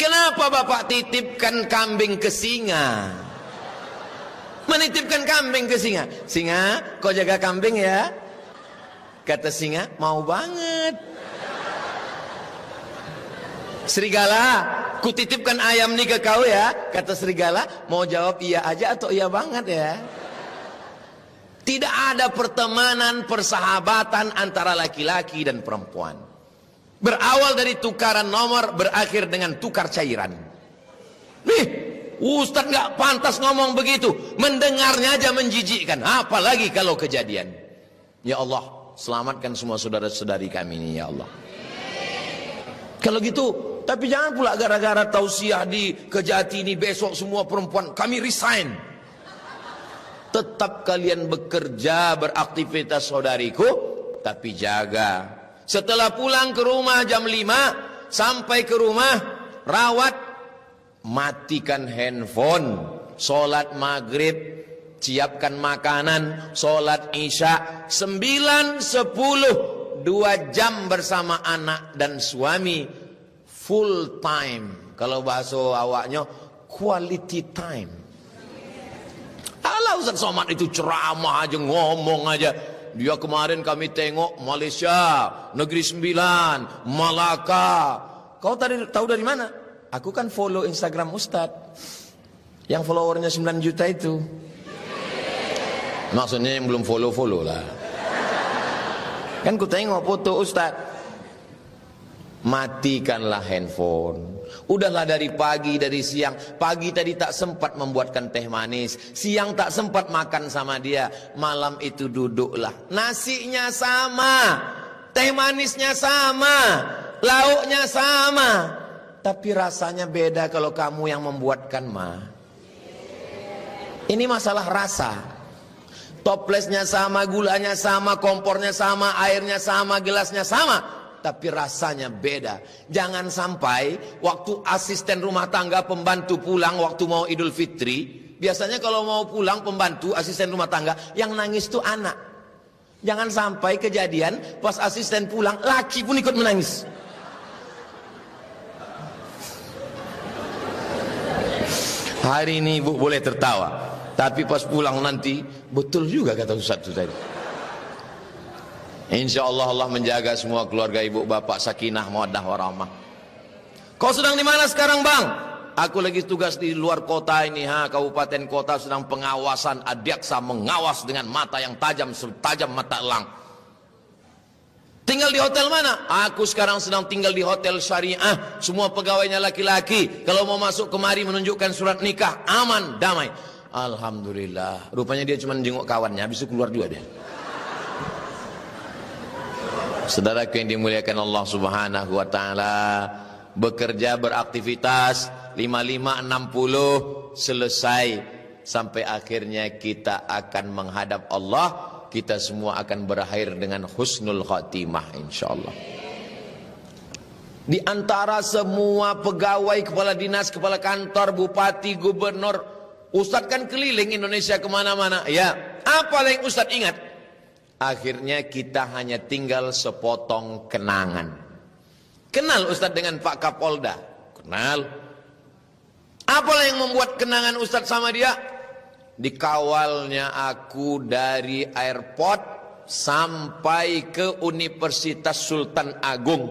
Kenapa bapak titipkan kambing ke singa? Menitipkan kambing ke singa. Singa, kau jaga kambing ya? Kata singa, mau banget. Serigala, ku titipkan ayam nih ke kau ya? Kata serigala, mau jawab iya aja atau iya banget ya? Tidak ada pertemanan, persahabatan antara laki-laki dan perempuan. Berawal dari tukaran nomor, berakhir dengan tukar cairan. Nih, Ustaz nggak pantas ngomong begitu. Mendengarnya aja menjijikkan, apalagi kalau kejadian. Ya Allah, selamatkan semua saudara-saudari kami ini ya Allah. Kalau gitu, tapi jangan pula gara-gara tausiah di Kejati ini besok semua perempuan kami resign. Tetap kalian bekerja, beraktivitas saudariku, tapi jaga. Setelah pulang ke rumah jam 5, sampai ke rumah, rawat, matikan handphone, sholat maghrib, siapkan makanan, sholat isya, 9, 10, 2 jam bersama anak dan suami, full time. Kalau bahasa awaknya, quality time. Alah Ustaz Somad itu ceramah aja, ngomong aja. Dia kemarin kami tengok Malaysia, Negeri Sembilan, Malaka. Kau tadi tahu dari mana? Aku kan follow Instagram Ustaz, yang followernya 9 juta itu. Maksudnya yang belum follow lah. Kan ku tengok foto Ustaz. Matikanlah handphone. Udahlah dari pagi, dari siang. Pagi tadi tak sempat membuatkan teh manis, siang tak sempat makan sama dia, malam itu duduklah. Nasinya sama, teh manisnya sama, lauknya sama, tapi rasanya beda kalau kamu yang membuatkan mah. Ini masalah rasa. Toplesnya sama, gulanya sama, kompornya sama, airnya sama, gelasnya sama, tapi rasanya beda. Jangan sampai waktu asisten rumah tangga pembantu pulang waktu mau Idul Fitri, biasanya kalau mau pulang pembantu asisten rumah tangga yang nangis tuh anak. Jangan sampai kejadian pas asisten pulang laki pun ikut menangis. Hari ini ibu boleh tertawa, tapi pas pulang nanti betul juga kata Ustaz itu tadi. Insya Allah Allah menjaga semua keluarga ibu bapak sakinah mawaddah warahmah. Kau sedang di mana sekarang bang? Aku lagi tugas di luar kota ini, kabupaten kota, sedang pengawasan adiaksa, mengawas dengan mata yang tajam setajam mata elang. Tinggal di hotel mana? Aku sekarang sedang tinggal di hotel syariah, semua pegawainya laki-laki. Kalau mau masuk kemari menunjukkan surat nikah, aman, damai. Alhamdulillah. Rupanya dia cuma jenguk kawannya, habis itu keluar juga dia. Saudaraku yang dimuliakan Allah Subhanahu wa taala, bekerja beraktivitas 55 60 selesai sampai akhirnya kita akan menghadap Allah, kita semua akan berakhir dengan husnul khatimah insyaallah. Di antara semua pegawai, kepala dinas, kepala kantor, bupati, gubernur, Ustadz kan keliling Indonesia kemana-mana. Ya, apa yang Ustadz ingat? Akhirnya kita hanya tinggal sepotong kenangan. Kenal Ustadz dengan Pak Kapolda? Kenal. Apalah yang membuat kenangan Ustadz sama dia? Dikawalnya aku dari airport sampai ke Universitas Sultan Agung.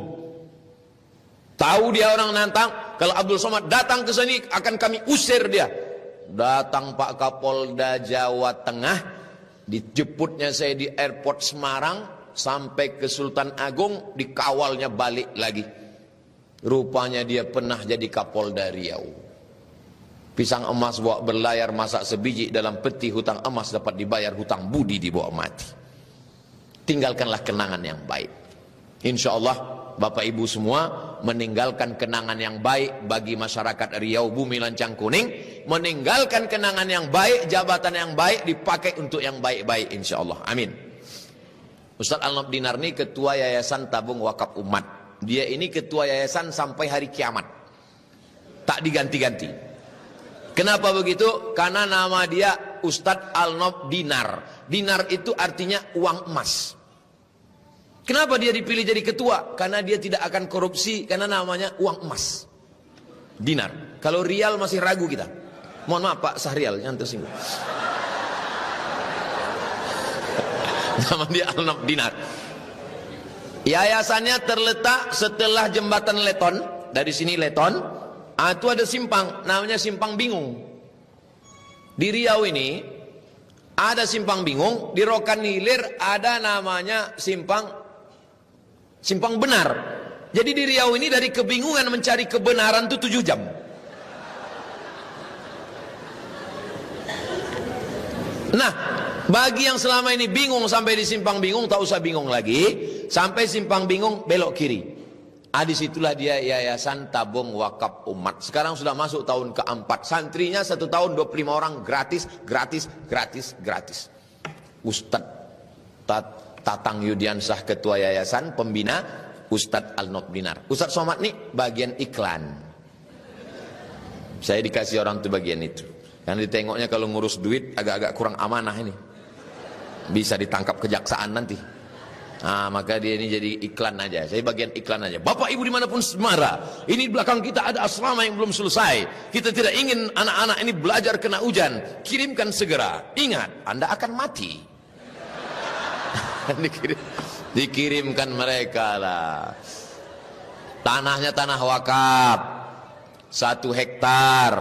Tahu dia orang nantang, kalau Abdul Somad datang ke sini akan kami usir dia. Datang Pak Kapolda Jawa Tengah, dijemputnya saya di airport Semarang sampai ke Sultan Agung, dikawalnya balik lagi. Rupanya dia pernah jadi Kapolda Riau. Pisang emas bawa berlayar, masak sebiji dalam peti, hutang emas dapat dibayar, hutang budi dibawa mati. Tinggalkanlah kenangan yang baik. Insya Allah Bapak Ibu semua meninggalkan kenangan yang baik bagi masyarakat Riau, bumi lancang kuning. Meninggalkan kenangan yang baik, jabatan yang baik dipakai untuk yang baik-baik insya Allah. Amin. Ustadz Al-Nob Dinar ini ketua Yayasan Tabung Wakaf Umat. Dia ini ketua yayasan sampai hari kiamat, tak diganti-ganti. Kenapa begitu? Karena nama dia Ustadz Al-Nob Dinar. Dinar itu artinya uang emas. Kenapa dia dipilih jadi ketua? Karena dia tidak akan korupsi, karena namanya uang emas. Dinar. Kalau rial masih ragu kita. Mohon maaf Pak Sahrial, yang tersinggung. Nama dia Al-Nob Dinar. Yayasannya terletak setelah jembatan Leton. Dari sini Leton, itu ada simpang, namanya Simpang Bingung. Di Riau ini ada Simpang Bingung, di Rokan Hilir ada namanya Simpang Benar. Jadi di Riau ini dari kebingungan mencari kebenaran itu 7 jam. Nah, bagi yang selama ini bingung sampai di Simpang Bingung, tak usah bingung lagi. Sampai Simpang Bingung belok kiri. Disitulah dia Yayasan Tabung Wakaf Umat. Sekarang sudah masuk tahun keempat. Santrinya 1 tahun 25 orang, gratis. Ustadz Tatang Yudiansah ketua yayasan, pembina Ustadz Al-Nob Dinar. Ustadz Somad nih bagian iklan. Saya dikasih orang tuh bagian itu. Karena ditengoknya kalau ngurus duit agak-agak kurang amanah ini. Bisa ditangkap kejaksaan nanti. Maka dia ini jadi iklan aja. Saya bagian iklan aja. Bapak Ibu dimanapun semara, ini belakang kita ada asrama yang belum selesai. Kita tidak ingin anak-anak ini belajar kena hujan. Kirimkan segera. Ingat, Anda akan mati. Dikirimkan mereka lah. Tanahnya tanah wakaf 1 hektar,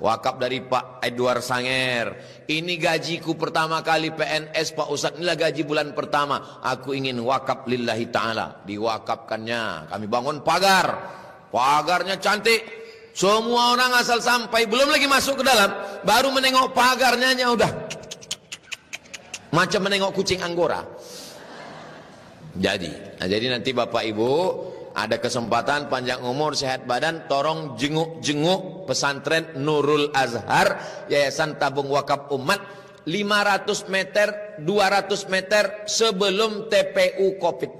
wakaf dari Pak Edward Sanger. Ini gajiku pertama kali PNS Pak Ustadz, inilah gaji bulan pertama. Aku ingin wakaf lillahi ta'ala. Diwakafkannya, kami bangun pagar. Pagarnya cantik. Semua orang asal sampai, belum lagi masuk ke dalam, baru menengok pagarnya udah macam menengok kucing Anggora. Jadi nanti Bapak Ibu ada kesempatan, panjang umur, sehat badan, tolong jenguk pesantren Nurul Azhar, Yayasan Tabung Wakaf Umat, 500 meter, 200 meter sebelum TPU Covid,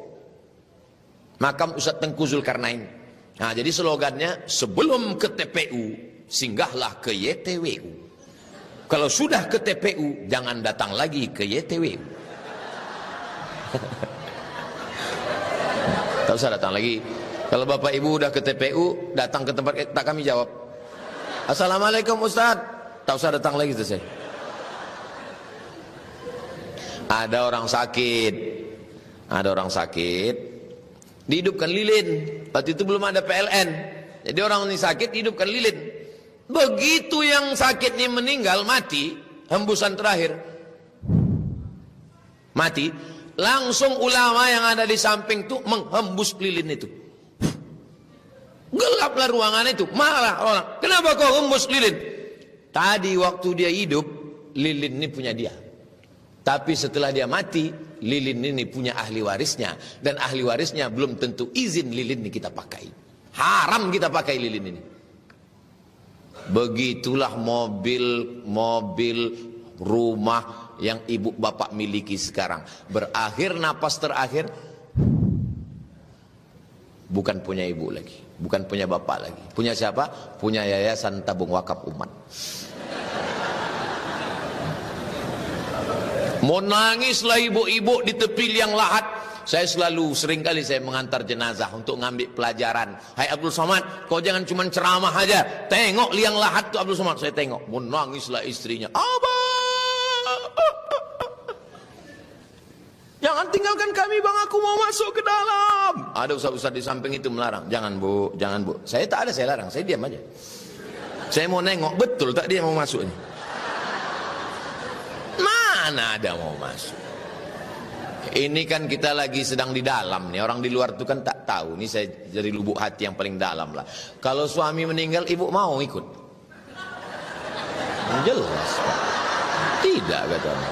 makam Ustadz Tengku Zulkarnain. Nah, jadi slogannya, sebelum ke TPU singgahlah ke YTWU. Kalau sudah ke TPU jangan datang lagi ke YTWU. Tak usah datang lagi. Kalau Bapak Ibu udah ke TPU, datang ke tempat tak kami jawab. Assalamualaikum Ustaz. Tak usah datang lagi tuh saya. Ada orang sakit, dihidupkan lilin. Waktu itu belum ada PLN. Jadi orang ini sakit, hidupkan lilin. Begitu yang sakit ini meninggal, mati, hembusan terakhir, mati, langsung ulama yang ada di samping itu menghembus lilin itu. Gelaplah ruangan itu. Marah orang, kenapa kau hembus lilin? Tadi waktu dia hidup, lilin ini punya dia. Tapi setelah dia mati, lilin ini punya ahli warisnya. Dan ahli warisnya belum tentu izin lilin ini kita pakai. Haram kita pakai lilin ini. Begitulah mobil, rumah yang ibu bapak miliki sekarang. Berakhir napas terakhir, bukan punya ibu lagi, bukan punya bapak lagi. Punya siapa? Punya Yayasan Tabung Wakaf Umat. Mau nangislah ibu-ibu di tepi liang lahat. Saya seringkali saya mengantar jenazah untuk ngambil pelajaran. Hai Abdul Somad, kau jangan cuma ceramah aja. Tengok liang lahat tuh Abdul Somad. Saya tengok, mau nangislah istrinya. Abang, jangan tinggalkan kami bang, aku mau masuk ke dalam. Ada ustaz-ustaz di samping itu melarang. Jangan bu, jangan bu. Saya tak ada, saya larang, saya diam aja. Saya mau nengok, betul tak dia mau masuk ini? Mana ada mau masuk. Ini kan kita lagi sedang di dalam nih. Orang di luar itu kan tak tahu. Ini saya dari lubuk hati yang paling dalam lah. Kalau suami meninggal, ibu mau ikut? Jelas Pak. Tidak katanya.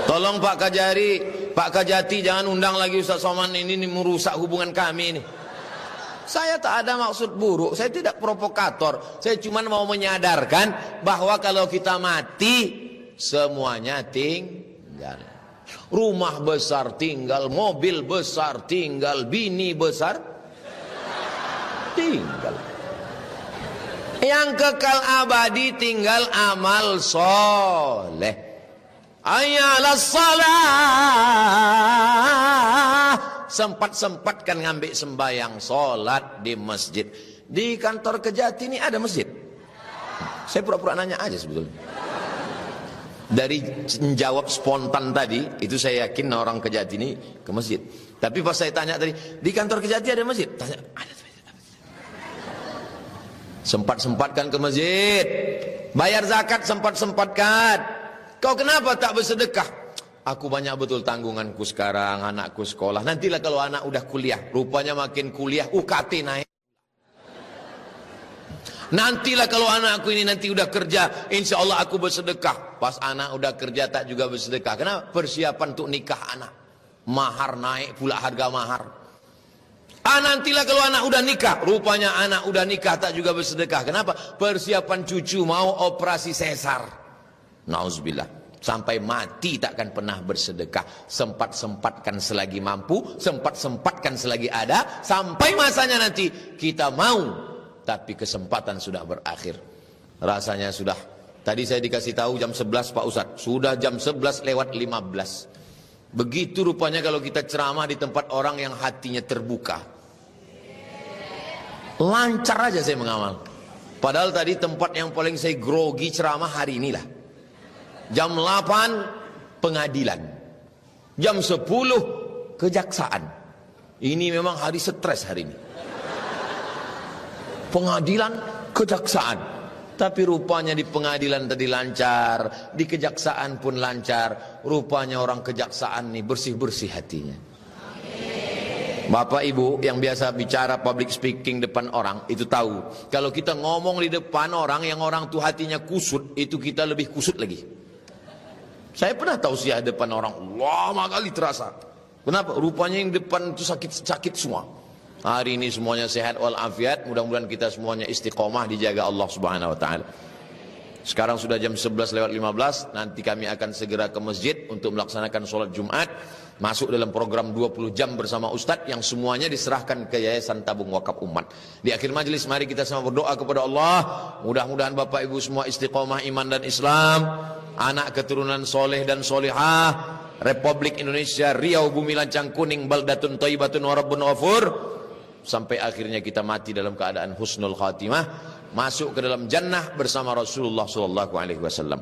Tolong Pak Kajari, Pak Kajati, jangan undang lagi Ustaz Somad ini merusak hubungan kami ini. Saya tak ada maksud buruk, saya tidak provokator. Saya cuma mau menyadarkan bahwa kalau kita mati, semuanya tinggal. Rumah besar tinggal, mobil besar tinggal, bini besar tinggal. Yang kekal abadi tinggal amal soleh. Ayalah salah. Sempat-sempatkan ngambil sembahyang solat di masjid. Di kantor Kejati ini ada masjid. Saya pura-pura nanya aja sebetulnya. Dari menjawab spontan tadi, itu saya yakin orang Kejati ini ke masjid. Tapi pas saya tanya tadi, di kantor Kejati ada masjid? Tanya, ada masjid. Sempat-sempatkan ke masjid. Bayar zakat sempat-sempatkan. Kau kenapa tak bersedekah? Aku banyak betul tanggunganku sekarang, anakku sekolah. Nantilah kalau anak udah kuliah, rupanya makin kuliah, UKT naik. Nantilah kalau anakku ini nanti udah kerja, insya Allah aku bersedekah. Pas anak udah kerja tak juga bersedekah. Kenapa? Persiapan untuk nikah anak. Mahar naik pula harga mahar. Nantilah kalau anak udah nikah, rupanya anak udah nikah tak juga bersedekah. Kenapa? Persiapan cucu mau operasi sesar. Nauzubillah. Sampai mati takkan pernah bersedekah. Sempat-sempatkan selagi mampu, sempat-sempatkan selagi ada, sampai masanya nanti kita mau. Tapi kesempatan sudah berakhir. Rasanya sudah. Tadi saya dikasih tahu jam 11 Pak Ustadz. Sudah jam 11 lewat 15. Begitu rupanya kalau kita ceramah di tempat orang yang hatinya terbuka. Lancar aja saya mengamal. Padahal tadi tempat yang paling saya grogi ceramah hari inilah. Jam 8 pengadilan. Jam 10 kejaksaan. Ini memang hari stres hari ini. Pengadilan, kejaksaan. Tapi rupanya di pengadilan tadi lancar, di kejaksaan pun lancar. Rupanya orang kejaksaan nih bersih-bersih hatinya. Bapak Ibu yang biasa bicara public speaking depan orang, itu tahu. Kalau kita ngomong di depan orang yang orang tuh hatinya kusut, itu kita lebih kusut lagi. Saya pernah tausiah depan orang, lama kali terasa. Kenapa? Rupanya yang depan itu sakit-sakit semua. Hari ini semuanya sehat walafiat, mudah-mudahan kita semuanya istiqomah dijaga Allah Subhanahu wa taala. Sekarang sudah jam 11:15, nanti kami akan segera ke masjid untuk melaksanakan sholat Jumat, masuk dalam program 20 jam bersama Ustadz yang semuanya diserahkan ke Yayasan Tabung Wakaf Umat. Di akhir majelis mari kita sama berdoa kepada Allah, mudah-mudahan Bapak Ibu semua istiqomah iman dan Islam, anak keturunan soleh dan solehah, Republik Indonesia, Riau bumi lancang kuning, baldatun thayyibatun wa rabbun ghafur, sampai akhirnya kita mati dalam keadaan husnul khatimah, masuk ke dalam jannah bersama Rasulullah sallallahu alaihi wasallam.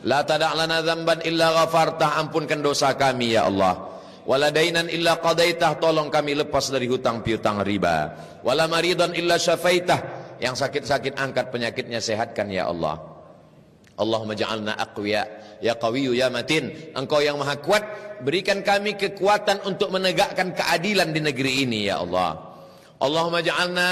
La tada' lana dzamban illa ghafartah, ampunkan dosa kami ya Allah. Wala dainan illa qadaitah, tolong kami lepas dari hutang piutang riba. Wala maridan illa syafaitah, yang sakit-sakit angkat penyakitnya, sehatkan ya Allah. Allahumma ja'alna aqwiya ya qawiyyu ya matin, engkau yang maha kuat, berikan kami kekuatan untuk menegakkan keadilan di negeri ini ya Allah. Allahumma ja'alna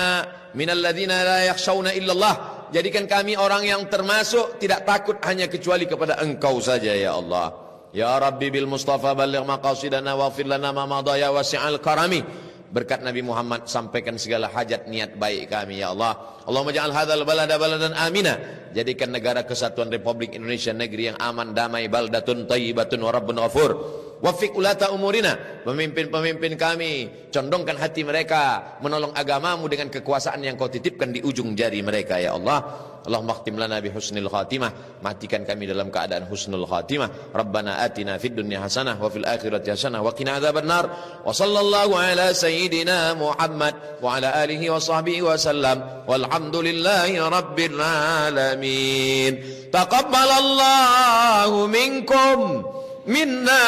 minal ladzina la yakhshawna illallah, jadikan kami orang yang termasuk tidak takut hanya kecuali kepada engkau saja ya Allah. Ya Rabbi bil Mustafa balligh maqasidana waghfir lana ma madha ya wasi'al karami, berkat Nabi Muhammad sampaikan segala hajat niat baik kami ya Allah. Allahumma ja'al hadzal balada baladan amina, jadikan negara kesatuan Republik Indonesia negeri yang aman, damai, baldatun thayyibatun wa rabbun ghafur. Wafiq ulata umurina, pemimpin-pemimpin kami, condongkan hati mereka menolong agamamu dengan kekuasaan yang kau titipkan di ujung jari mereka ya Allah. Allahumma khtim lana bi husnil khatimah, matikan kami dalam keadaan husnul khatimah. Rabbana atina fid dunya hasanah wa fil akhirati hasanah wa qina adzabannar. Wa sallallahu ala sayyidina Muhammad wa ala alihi wa sahbihi wa sallam. Walhamdulillahi rabbil alamin. Taqabbalallahu minkum minna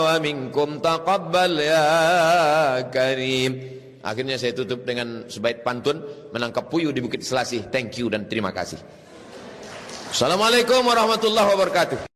wa minkum taqabbal ya karim. Akhirnya saya tutup dengan sebaik pantun, menangkap puyuh di Bukit Selasih. Thank you dan terima kasih. Assalamualaikum warahmatullahi wabarakatuh.